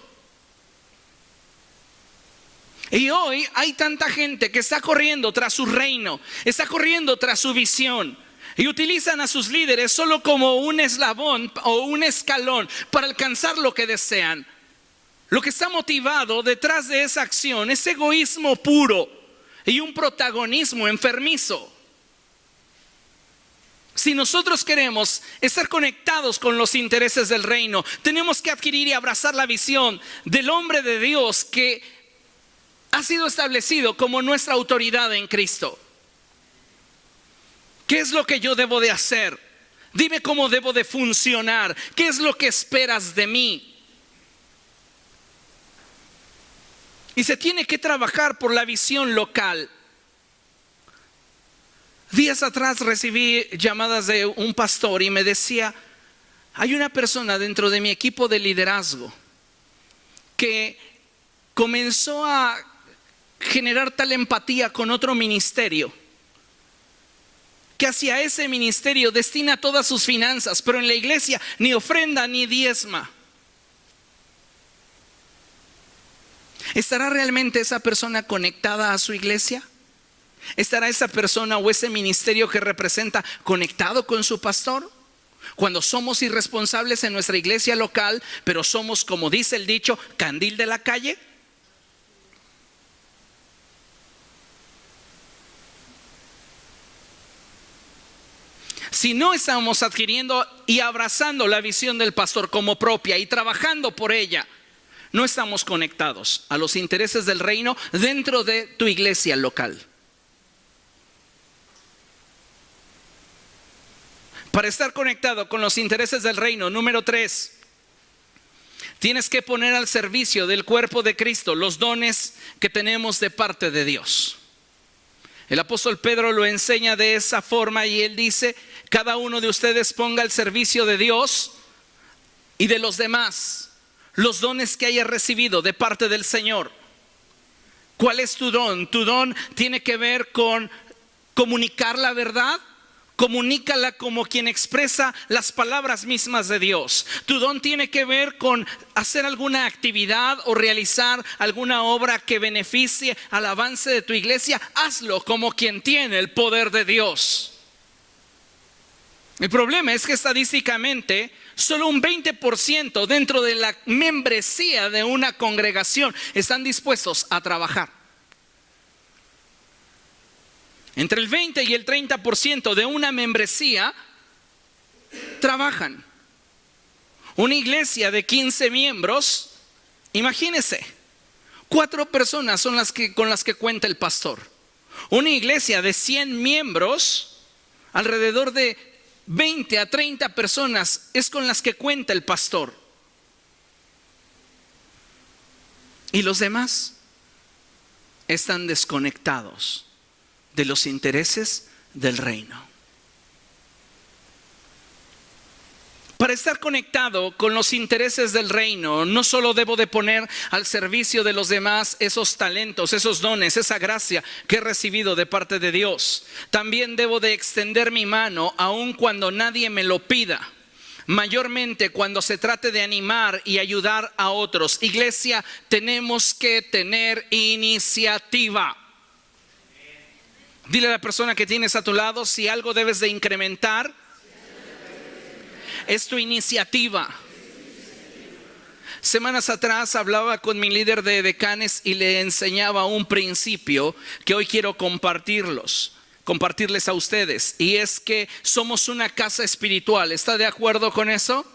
Y hoy hay tanta gente que está corriendo tras su reino, está corriendo tras su visión, y utilizan a sus líderes solo como un eslabón o un escalón para alcanzar lo que desean. Lo que está motivado detrás de esa acción es egoísmo puro y un protagonismo enfermizo. Si nosotros queremos estar conectados con los intereses del reino, tenemos que adquirir y abrazar la visión del hombre de Dios que ha sido establecido como nuestra autoridad en Cristo. ¿Qué es lo que yo debo de hacer? Dime cómo debo de funcionar. ¿Qué es lo que esperas de mí? Y se tiene que trabajar por la visión local. Días atrás recibí llamadas de un pastor y me decía: hay una persona dentro de mi equipo de liderazgo que comenzó a generar tal empatía con otro ministerio, que hacia ese ministerio destina todas sus finanzas, pero en la iglesia ni ofrenda ni diezma. ¿Estará realmente esa persona conectada a su iglesia? ¿Estará esa persona o ese ministerio que representa conectado con su pastor? Cuando somos irresponsables en nuestra iglesia local, pero somos, como dice el dicho, candil de la calle. Si no estamos adquiriendo y abrazando la visión del pastor como propia y trabajando por ella, no estamos conectados a los intereses del reino dentro de tu iglesia local. Para estar conectado con los intereses del reino, número 3, tienes que poner al servicio del cuerpo de Cristo los dones que tenemos de parte de Dios. El apóstol Pedro lo enseña de esa forma y él dice: cada uno de ustedes ponga al servicio de Dios y de los demás los dones que haya recibido de parte del Señor. ¿Cuál es tu don? Tu don tiene que ver con comunicar la verdad. Comunícala como quien expresa las palabras mismas de Dios. Tu don tiene que ver con hacer alguna actividad o realizar alguna obra que beneficie al avance de tu iglesia. Hazlo como quien tiene el poder de Dios. El problema es que estadísticamente solo un 20% dentro de la membresía de una congregación están dispuestos a trabajar. Entre el 20 y el 30% de una membresía trabajan. Una iglesia de 15 miembros, imagínese, 4 personas son con las que cuenta el pastor. Una iglesia de 100 miembros, alrededor de 20 a 30 personas es con las que cuenta el pastor. Y los demás están desconectados de los intereses del reino. Para estar conectado con los intereses del reino, no solo debo de poner al servicio de los demás esos talentos, esos dones, esa gracia que he recibido de parte de Dios. También debo de extender mi mano aun cuando nadie me lo pida. Mayormente cuando se trate de animar y ayudar a otros. Iglesia, tenemos que tener iniciativa. Dile a la persona que tienes a tu lado, si algo debes de incrementar, es tu iniciativa. Semanas atrás hablaba con mi líder de decanes y le enseñaba un principio que hoy quiero compartirles a ustedes. Y es que somos una casa espiritual. ¿Está de acuerdo con eso?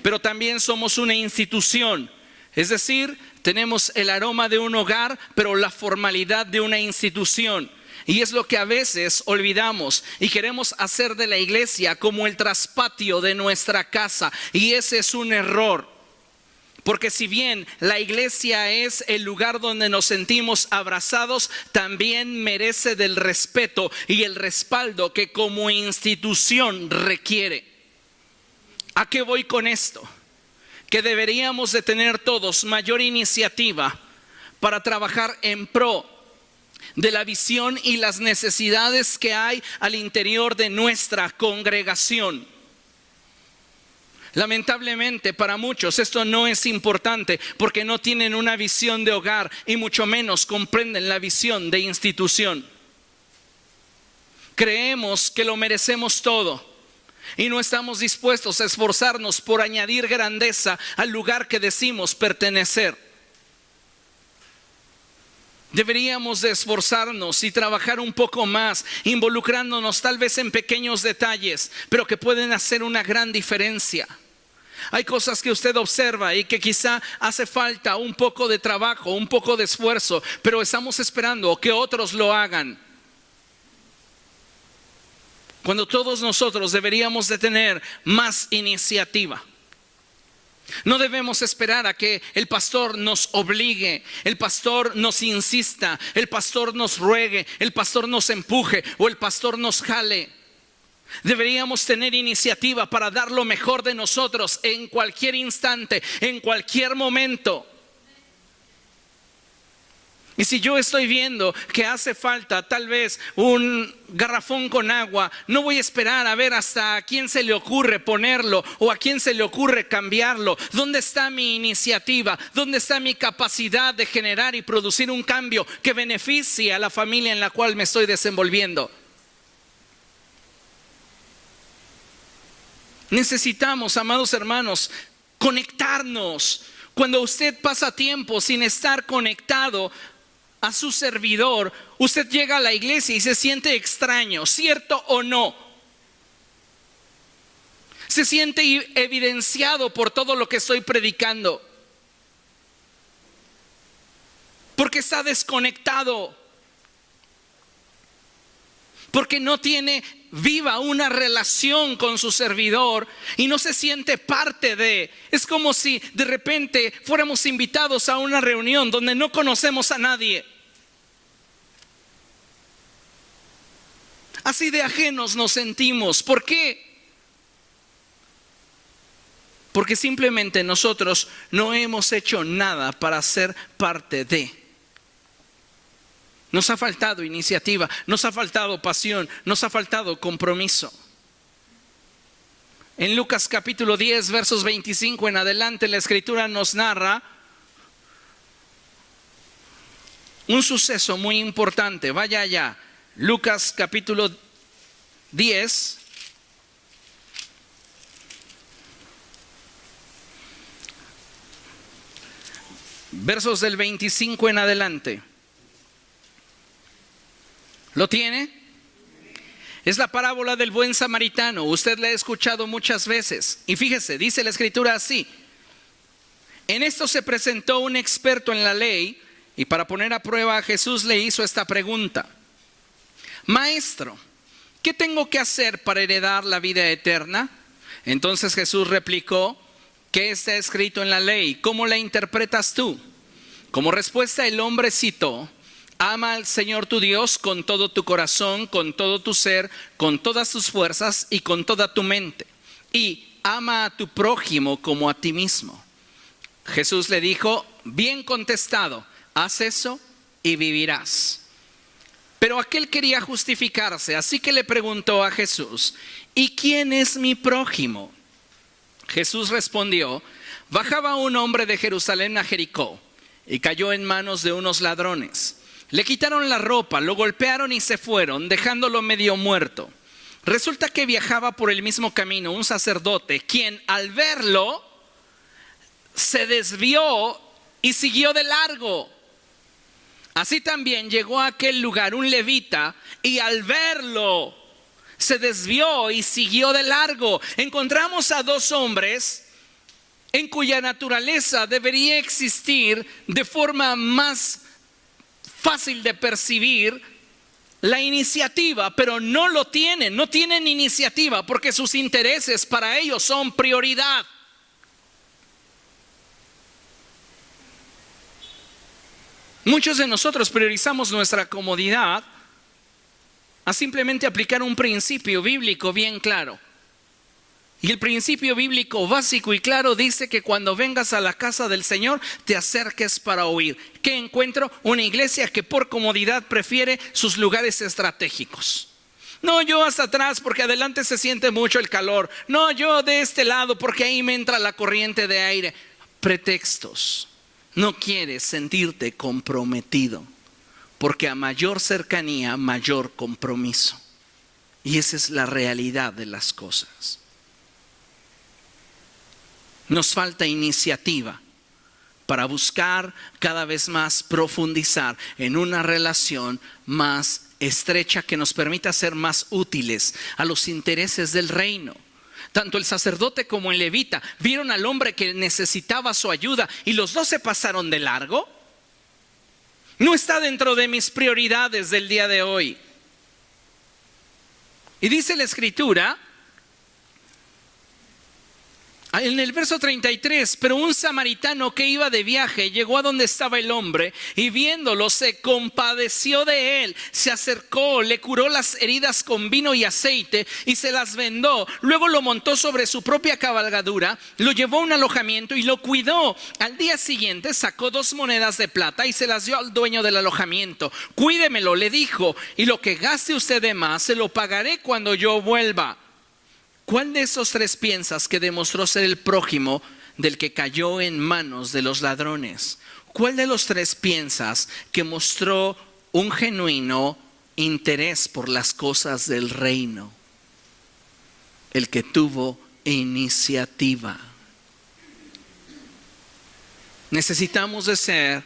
Pero también somos una institución. Es decir, tenemos el aroma de un hogar, pero la formalidad de una institución. Y es lo que a veces olvidamos y queremos hacer de la iglesia como el traspatio de nuestra casa. Y ese es un error. Porque si bien la iglesia es el lugar donde nos sentimos abrazados, también merece del respeto y el respaldo que como institución requiere. ¿A qué voy con esto? Que deberíamos de tener todos mayor iniciativa para trabajar en pro de la visión y las necesidades que hay al interior de nuestra congregación. Lamentablemente para muchos esto no es importante porque no tienen una visión de hogar y mucho menos comprenden la visión de institución. Creemos que lo merecemos todo y no estamos dispuestos a esforzarnos por añadir grandeza al lugar que decimos pertenecer. Deberíamos de esforzarnos y trabajar un poco más, involucrándonos tal vez en pequeños detalles, pero que pueden hacer una gran diferencia. Hay cosas que usted observa y que quizá hace falta un poco de trabajo, un poco de esfuerzo, pero estamos esperando que otros lo hagan. Cuando todos nosotros deberíamos de tener más iniciativa. No debemos esperar a que el pastor nos obligue, el pastor nos insista, el pastor nos ruegue, el pastor nos empuje o el pastor nos jale. Deberíamos tener iniciativa para dar lo mejor de nosotros en cualquier instante, en cualquier momento. Y si yo estoy viendo que hace falta tal vez un garrafón con agua, no voy a esperar a ver hasta a quién se le ocurre ponerlo o a quién se le ocurre cambiarlo. ¿Dónde está mi iniciativa? ¿Dónde está mi capacidad de generar y producir un cambio que beneficie a la familia en la cual me estoy desenvolviendo? Necesitamos, amados hermanos, conectarnos. Cuando usted pasa tiempo sin estar conectado a su servidor, usted llega a la iglesia y se siente extraño, ¿cierto o no? Se siente evidenciado por todo lo que estoy predicando, porque está desconectado, porque no tiene viva una relación con su servidor y no se siente parte de. Es como si de repente fuéramos invitados a una reunión donde no conocemos a nadie. Así de ajenos nos sentimos. ¿Por qué? Porque simplemente nosotros no hemos hecho nada para ser parte de. Nos ha faltado iniciativa, nos ha faltado pasión, nos ha faltado compromiso. En Lucas capítulo 10, versos 25 en adelante, la escritura nos narra un suceso muy importante. Vaya allá, Lucas capítulo 10. Versos del 25 en adelante. ¿Lo tiene? Es la parábola del buen samaritano. Usted la ha escuchado muchas veces. Y fíjese, dice la escritura así: en esto se presentó un experto en la ley y para poner a prueba a Jesús le hizo esta pregunta: Maestro, ¿qué tengo que hacer para heredar la vida eterna? Entonces Jesús replicó: ¿qué está escrito en la ley? ¿Cómo la interpretas tú? Como respuesta el hombre citó: ama al Señor tu Dios con todo tu corazón, con todo tu ser, con todas tus fuerzas y con toda tu mente. Y ama a tu prójimo como a ti mismo. Jesús le dijo: bien contestado, haz eso y vivirás. Pero aquel quería justificarse, así que le preguntó a Jesús: ¿y quién es mi prójimo? Jesús respondió: bajaba un hombre de Jerusalén a Jericó y cayó en manos de unos ladrones. Le quitaron la ropa, lo golpearon y se fueron, dejándolo medio muerto. Resulta que viajaba por el mismo camino un sacerdote, quien al verlo se desvió y siguió de largo. Así también llegó a aquel lugar un levita y al verlo se desvió y siguió de largo. Encontramos a dos hombres en cuya naturaleza debería existir de forma más fácil de percibir la iniciativa, pero no lo tienen, no tienen iniciativa porque sus intereses para ellos son prioridad. Muchos de nosotros priorizamos nuestra comodidad a simplemente aplicar un principio bíblico bien claro. Y el principio bíblico básico y claro dice que cuando vengas a la casa del Señor te acerques para oír. ¿Qué encuentro? Una iglesia que por comodidad prefiere sus lugares estratégicos. No, yo hasta atrás porque adelante se siente mucho el calor. No, yo de este lado porque ahí me entra la corriente de aire. Pretextos. No quieres sentirte comprometido porque a mayor cercanía, mayor compromiso. Y esa es la realidad de las cosas. Nos falta iniciativa para buscar cada vez más profundizar en una relación más estrecha que nos permita ser más útiles a los intereses del reino. Tanto el sacerdote como el levita vieron al hombre que necesitaba su ayuda y los dos se pasaron de largo. No está dentro de mis prioridades del día de hoy. Y dice la escritura en el verso 33, pero un samaritano que iba de viaje llegó a donde estaba el hombre y viéndolo se compadeció de él, se acercó, le curó las heridas con vino y aceite y se las vendó. Luego lo montó sobre su propia cabalgadura, lo llevó a un alojamiento y lo cuidó. Al día siguiente sacó 2 monedas de plata y se las dio al dueño del alojamiento. Cuídemelo, le dijo, y lo que gaste usted de más se lo pagaré cuando yo vuelva. ¿Cuál de esos 3 piensas que demostró ser el prójimo del que cayó en manos de los ladrones? ¿Cuál de los 3 piensas que mostró un genuino interés por las cosas del reino? El que tuvo iniciativa. Necesitamos de ser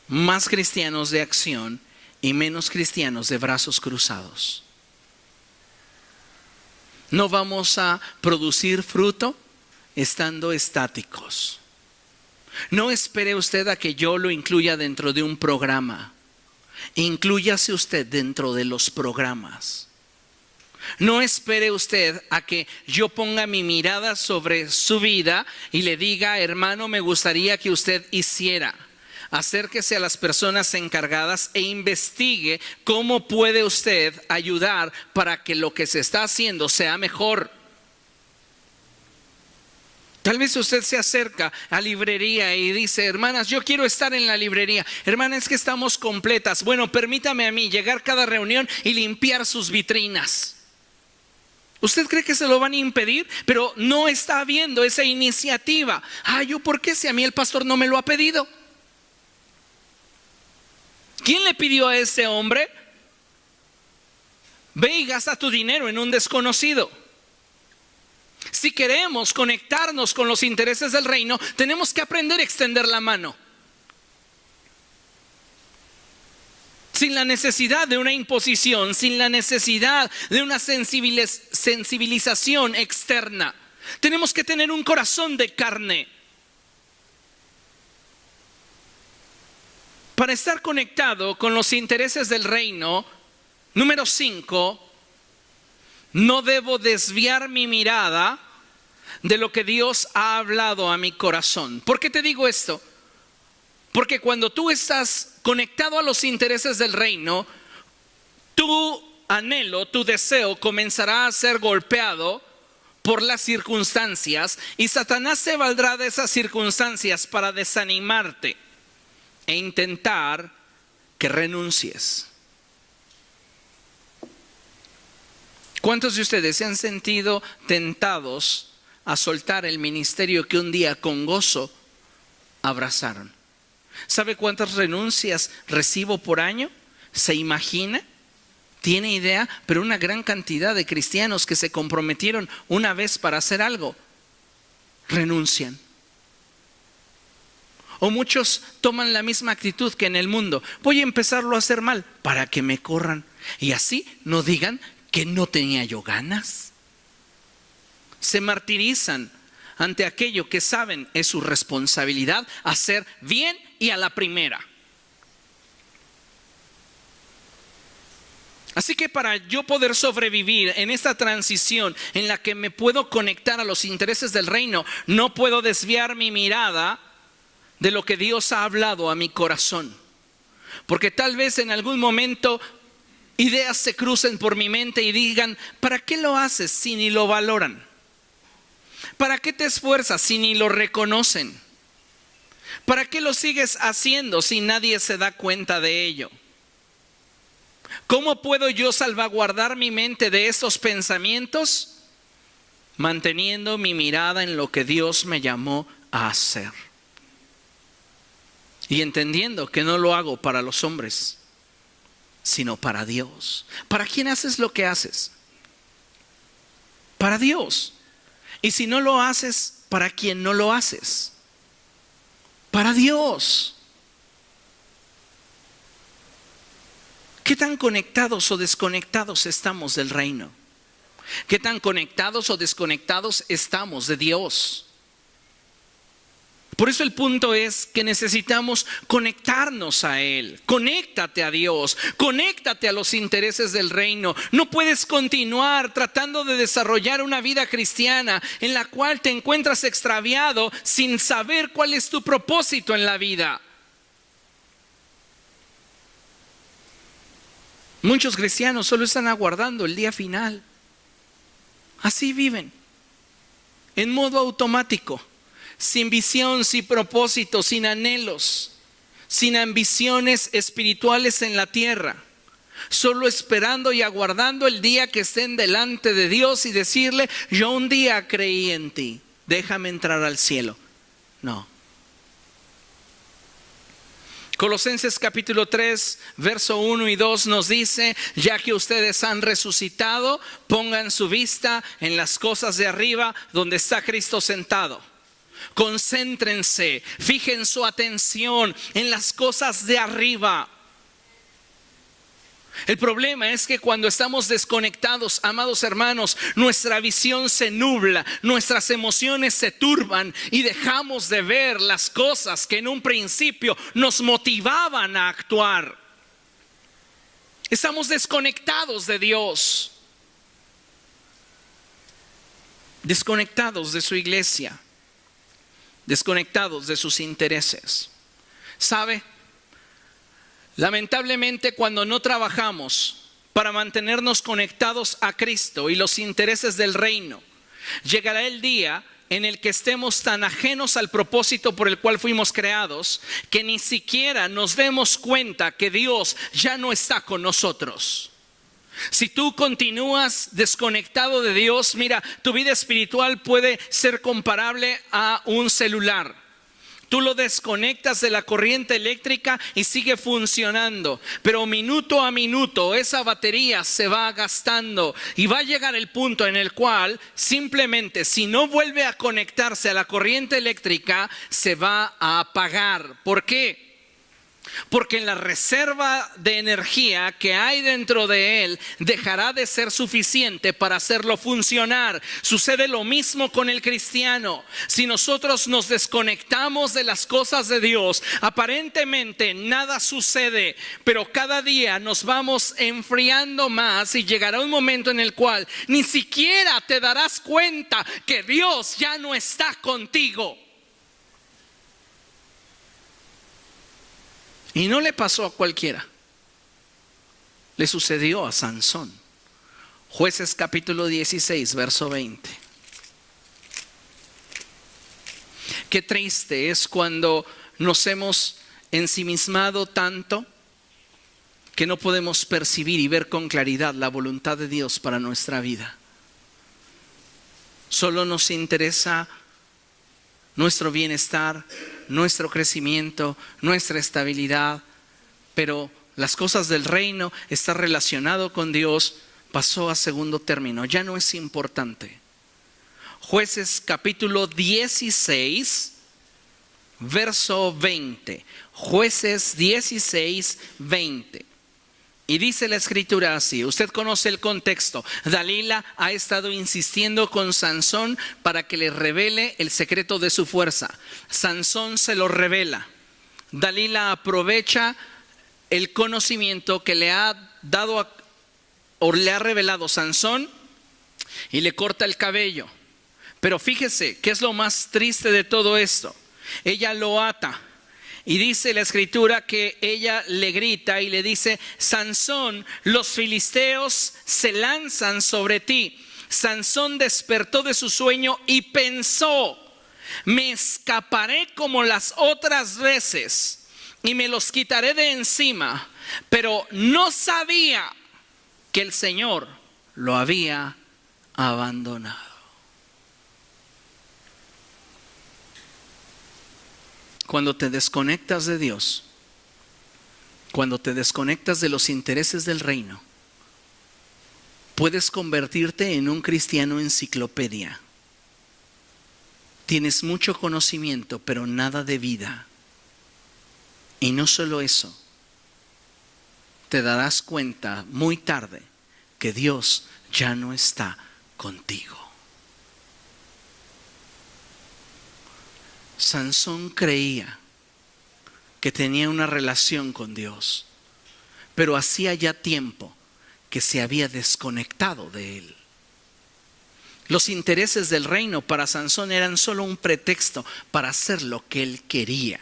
más cristianos de acción y menos cristianos de brazos cruzados. No vamos a producir fruto estando estáticos. No espere usted a que yo lo incluya dentro de un programa. Inclúyase usted dentro de los programas. No espere usted a que yo ponga mi mirada sobre su vida y le diga: hermano, me gustaría que usted hiciera. Acérquese a las personas encargadas e investigue cómo puede usted ayudar para que lo que se está haciendo sea mejor. Tal vez usted se acerca a librería y dice: hermanas, yo quiero estar en la librería. Hermanas, es que estamos completas. Bueno, permítame a mí llegar cada reunión y limpiar sus vitrinas. ¿Usted cree que se lo van a impedir? Pero no está habiendo esa iniciativa. ¿Yo por qué si a mí el pastor no me lo ha pedido? ¿Quién le pidió a ese hombre? Ve y gasta tu dinero en un desconocido. Si queremos conectarnos con los intereses del reino, tenemos que aprender a extender la mano. sin la necesidad de una imposición, sin la necesidad de una sensibilización externa. Tenemos que tener un corazón de carne para estar conectado con los intereses del reino. Número 5, no debo desviar mi mirada de lo que Dios ha hablado a mi corazón. ¿Por qué te digo esto? Porque cuando tú estás conectado a los intereses del reino, tu anhelo, tu deseo comenzará a ser golpeado por las circunstancias, y Satanás se valdrá de esas circunstancias para desanimarte e intentar que renuncies. ¿Cuántos de ustedes se han sentido tentados a soltar el ministerio que un día con gozo abrazaron? ¿Sabe cuántas renuncias recibo por año? ¿Se imagina? ¿Tiene idea? Pero una gran cantidad de cristianos que se comprometieron una vez para hacer algo, renuncian. O muchos toman la misma actitud que en el mundo. Voy a empezarlo a hacer mal para que me corran. Y así no digan que no tenía yo ganas. Se martirizan ante aquello que saben es su responsabilidad hacer bien y a la primera. Así que para yo poder sobrevivir en esta transición en la que me puedo conectar a los intereses del reino, no puedo desviar mi mirada de lo que Dios ha hablado a mi corazón. Porque tal vez en algún momento ideas se crucen por mi mente y digan, ¿para qué lo haces si ni lo valoran? ¿Para qué te esfuerzas si ni lo reconocen? ¿Para qué lo sigues haciendo si nadie se da cuenta de ello? ¿Cómo puedo yo salvaguardar mi mente de esos pensamientos? Manteniendo mi mirada en lo que Dios me llamó a hacer. Y entendiendo que no lo hago para los hombres, sino para Dios. ¿Para quién haces lo que haces? Para Dios. Y si no lo haces, ¿para quién no lo haces? Para Dios. ¿Qué tan conectados o desconectados estamos del reino? ¿Qué tan conectados o desconectados estamos de Dios? Por eso el punto es que necesitamos conectarnos a Él. Conéctate a Dios, conéctate a los intereses del reino. No puedes continuar tratando de desarrollar una vida cristiana en la cual te encuentras extraviado sin saber cuál es tu propósito en la vida. Muchos cristianos solo están aguardando el día final. Así viven, en modo automático. Sin visión, sin propósito, sin anhelos, sin ambiciones espirituales en la tierra, solo esperando y aguardando el día que estén delante de Dios y decirle, yo un día creí en ti, déjame entrar al cielo. No. Colosenses capítulo 3, verso 1 y 2 nos dice, ya que ustedes han resucitado, pongan su vista en las cosas de arriba donde está Cristo sentado. Concéntrense, fijen su atención en las cosas de arriba. El problema es que cuando estamos desconectados, amados hermanos, nuestra visión se nubla, nuestras emociones se turban y dejamos de ver las cosas que en un principio nos motivaban a actuar. Estamos desconectados de Dios, desconectados de su iglesia, desconectados de sus intereses. ¿Sabe? Lamentablemente, cuando no trabajamos para mantenernos conectados a Cristo y los intereses del reino, llegará el día en el que estemos tan ajenos al propósito por el cual fuimos creados, que ni siquiera nos demos cuenta que Dios ya no está con nosotros. Si tú continúas desconectado de Dios, mira, tu vida espiritual puede ser comparable a un celular. Tú lo desconectas de la corriente eléctrica y sigue funcionando, pero minuto a minuto esa batería se va gastando y va a llegar el punto en el cual simplemente, si no vuelve a conectarse a la corriente eléctrica, se va a apagar. ¿Por qué? Porque la reserva de energía que hay dentro de él dejará de ser suficiente para hacerlo funcionar. Sucede lo mismo con el cristiano. Si nosotros nos desconectamos de las cosas de Dios, aparentemente nada sucede, pero cada día nos vamos enfriando más y llegará un momento en el cual ni siquiera te darás cuenta que Dios ya no está contigo. Y no le pasó a cualquiera. Le sucedió a Sansón. Jueces capítulo 16, verso 20. Qué triste es cuando nos hemos ensimismado tanto que no podemos percibir y ver con claridad la voluntad de Dios para nuestra vida. Solo nos interesa nuestro bienestar, nuestro crecimiento, nuestra estabilidad, pero las cosas del reino, estar relacionado con Dios, pasó a segundo término, ya no es importante. Jueces capítulo 16, verso 20. Jueces 16, 20. Y dice la escritura así, usted conoce el contexto. Dalila ha estado insistiendo con Sansón para que le revele el secreto de su fuerza. Sansón se lo revela. Dalila aprovecha el conocimiento que le ha dado o le ha revelado Sansón y le corta el cabello. Pero fíjese, ¿qué es lo más triste de todo esto? Ella lo ata. Y dice la escritura que ella le grita y le dice: Sansón, los filisteos se lanzan sobre ti. Sansón despertó de su sueño y pensó: me escaparé como las otras veces y me los quitaré de encima. Pero no sabía que el Señor lo había abandonado. Cuando te desconectas de Dios, cuando te desconectas de los intereses del reino, puedes convertirte en un cristiano enciclopedia. Tienes mucho conocimiento, pero nada de vida. Y no solo eso, te darás cuenta muy tarde que Dios ya no está contigo. Sansón creía que tenía una relación con Dios, pero hacía ya tiempo que se había desconectado de él. Los intereses del reino para Sansón eran solo un pretexto para hacer lo que él quería.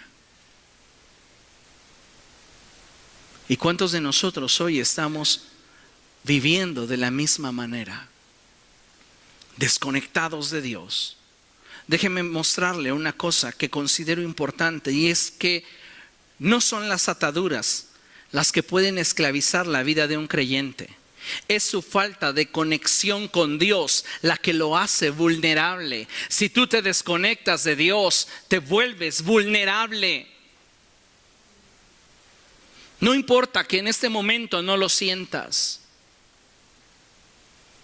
¿Y cuántos de nosotros hoy estamos viviendo de la misma manera? Desconectados de Dios. Déjeme mostrarle una cosa que considero importante, y es que no son las ataduras las que pueden esclavizar la vida de un creyente. Es su falta de conexión con Dios la que lo hace vulnerable. Si tú te desconectas de Dios, te vuelves vulnerable. No importa que en este momento no lo sientas.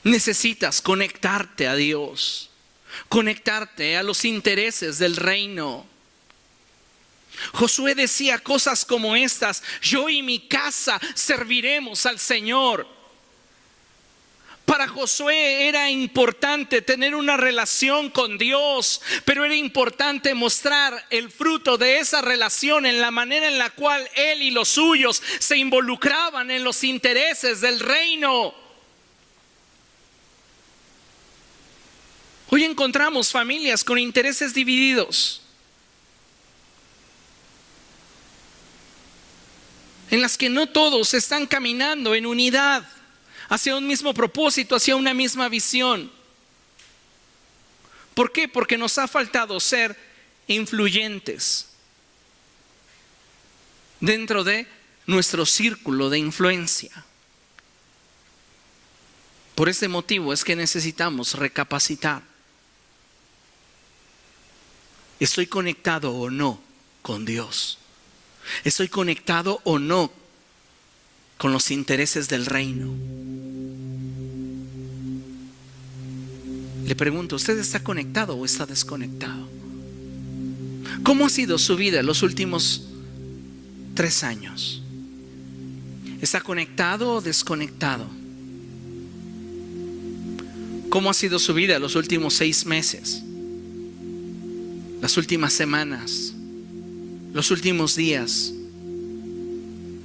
Necesitas conectarte a Dios. Conectarte a los intereses del reino. Josué decía cosas como estas: yo y mi casa serviremos al Señor. Para Josué era importante tener una relación con Dios, pero era importante mostrar el fruto de esa relación en la manera en la cual él y los suyos se involucraban en los intereses del reino. Hoy encontramos familias con intereses divididos, en las que no todos están caminando en unidad hacia un mismo propósito, hacia una misma visión. ¿Por qué? Porque nos ha faltado ser influyentes dentro de nuestro círculo de influencia. Por ese motivo es que necesitamos recapacitar. ¿Estoy conectado o no con Dios? ¿Estoy conectado o no con los intereses del reino? Le pregunto, ¿usted está conectado o está desconectado? ¿Cómo ha sido su vida los últimos 3 años. ¿Está conectado o desconectado? ¿Cómo ha sido su vida los últimos 6 meses? Las últimas semanas, los últimos días.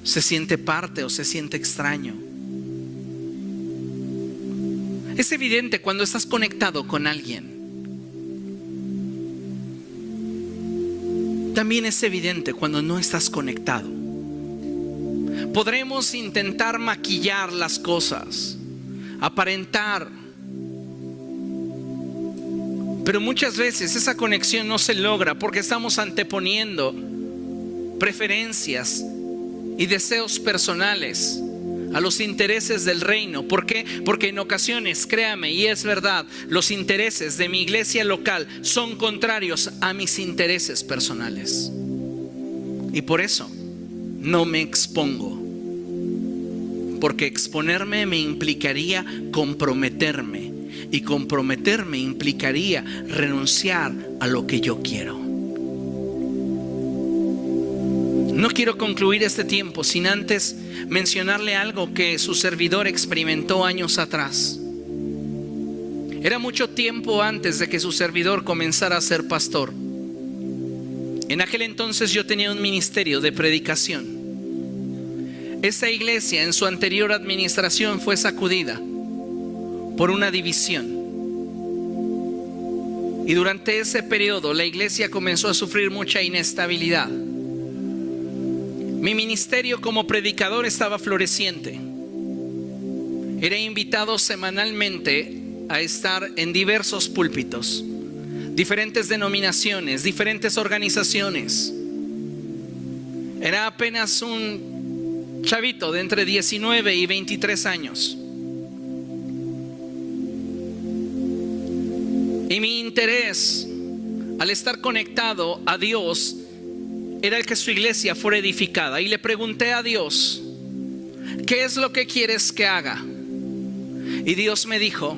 ¿Se siente parte o se siente extraño? Es evidente cuando estás conectado con alguien. También es evidente cuando no estás conectado. Podremos intentar maquillar las cosas, aparentar, pero muchas veces esa conexión no se logra porque estamos anteponiendo preferencias y deseos personales a los intereses del reino. ¿Por qué? Porque en ocasiones, créame, y es verdad, los intereses de mi iglesia local son contrarios a mis intereses personales. Y por eso no me expongo. Porque exponerme me implicaría comprometerme. Y comprometerme implicaría renunciar a lo que yo quiero. No quiero concluir este tiempo sin antes mencionarle algo que su servidor experimentó años atrás. Era mucho tiempo antes de que su servidor comenzara a ser pastor. En aquel entonces yo tenía un ministerio de predicación. Esa iglesia en su anterior administración fue sacudida por una división. Y durante ese periodo la iglesia comenzó a sufrir mucha inestabilidad. Mi ministerio como predicador estaba floreciente. Era invitado semanalmente a estar en diversos púlpitos, diferentes denominaciones, diferentes organizaciones. Era apenas un chavito de entre 19 y 23 años. Y mi interés al estar conectado a Dios era el que su iglesia fuera edificada. Y le pregunté a Dios, ¿qué es lo que quieres que haga? Y Dios me dijo,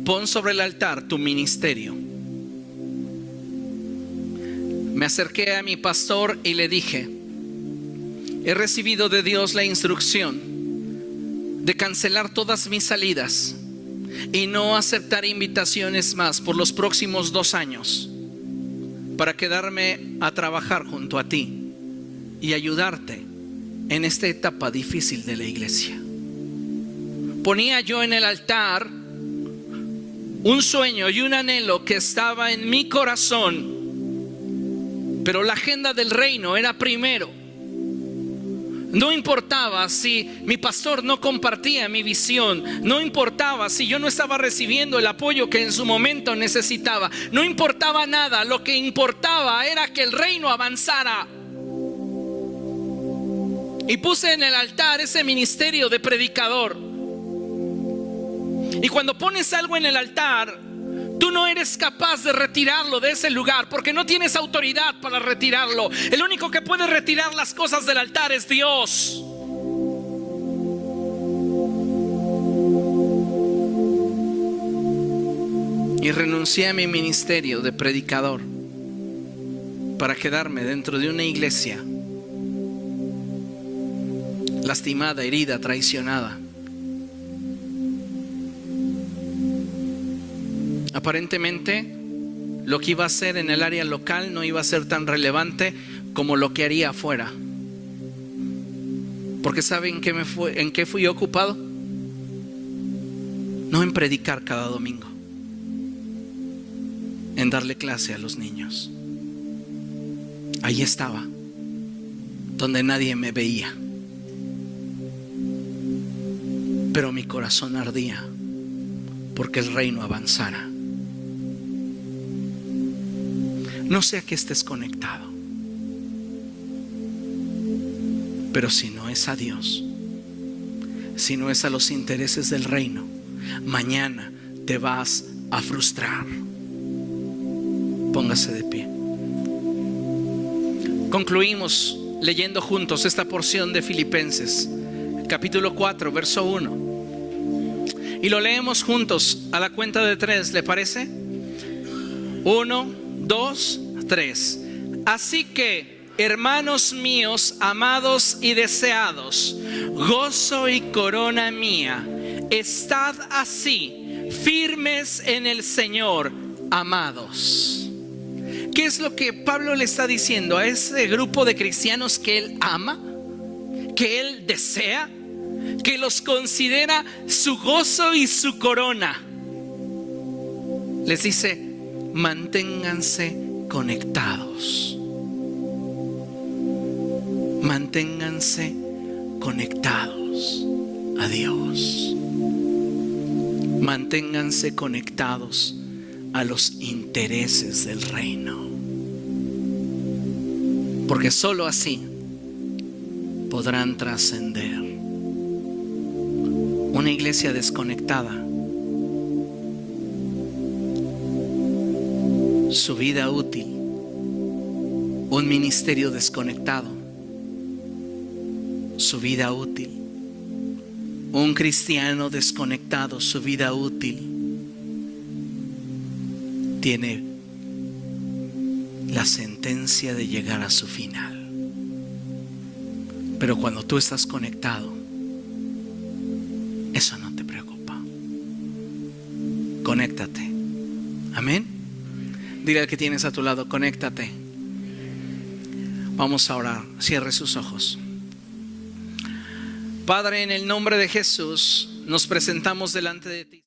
pon sobre el altar tu ministerio. Me acerqué a mi pastor y le dije, he recibido de Dios la instrucción de cancelar todas mis salidas y no aceptar invitaciones más por los próximos 2 años para quedarme a trabajar junto a ti y ayudarte en esta etapa difícil de la iglesia. Ponía yo en el altar un sueño y un anhelo que estaba en mi corazón, pero la agenda del reino era primero. No importaba si mi pastor no compartía mi visión, no importaba si yo no estaba recibiendo el apoyo que en su momento necesitaba, no importaba nada. Lo que importaba era que el reino avanzara. Y puse en el altar ese ministerio de predicador. Y cuando pones algo en el altar, tú no eres capaz de retirarlo de ese lugar porque no tienes autoridad para retirarlo. El único que puede retirar las cosas del altar es Dios. Y renuncié a mi ministerio de predicador para quedarme dentro de una iglesia lastimada, herida, traicionada. Aparentemente, lo que iba a hacer en el área local no iba a ser tan relevante como lo que haría afuera. Porque ¿saben en qué fui ocupado? No en predicar cada domingo, en darle clase a los niños. Ahí estaba, donde nadie me veía, pero mi corazón ardía porque el reino avanzara. No sé a qué estés conectado, pero si no es a Dios, si no es a los intereses del reino, mañana te vas a frustrar. Póngase de pie. Concluimos leyendo juntos esta porción de Filipenses, capítulo 4, verso 1. Y lo leemos juntos a la cuenta de 3, ¿le parece? 1, 2, 3. Así que hermanos míos, amados y deseados, gozo y corona mía, estad así, firmes en el Señor, amados. ¿Qué es lo que Pablo le está diciendo a ese grupo de cristianos que él ama, que él desea, que los considera su gozo y su corona? Les dice: manténganse conectados. Manténganse conectados a Dios. Manténganse conectados a los intereses del reino. Porque sólo así podrán trascender. Una iglesia desconectada, su vida útil. Un ministerio desconectado, su vida útil. Un cristiano desconectado, su vida útil. Tiene la sentencia de llegar a su final. Pero cuando tú estás conectado, eso no te preocupa. Conéctate. Amén. Dile al que tienes a tu lado: conéctate. Vamos a orar. Cierre sus ojos. Padre, en el nombre de Jesús, nos presentamos delante de ti.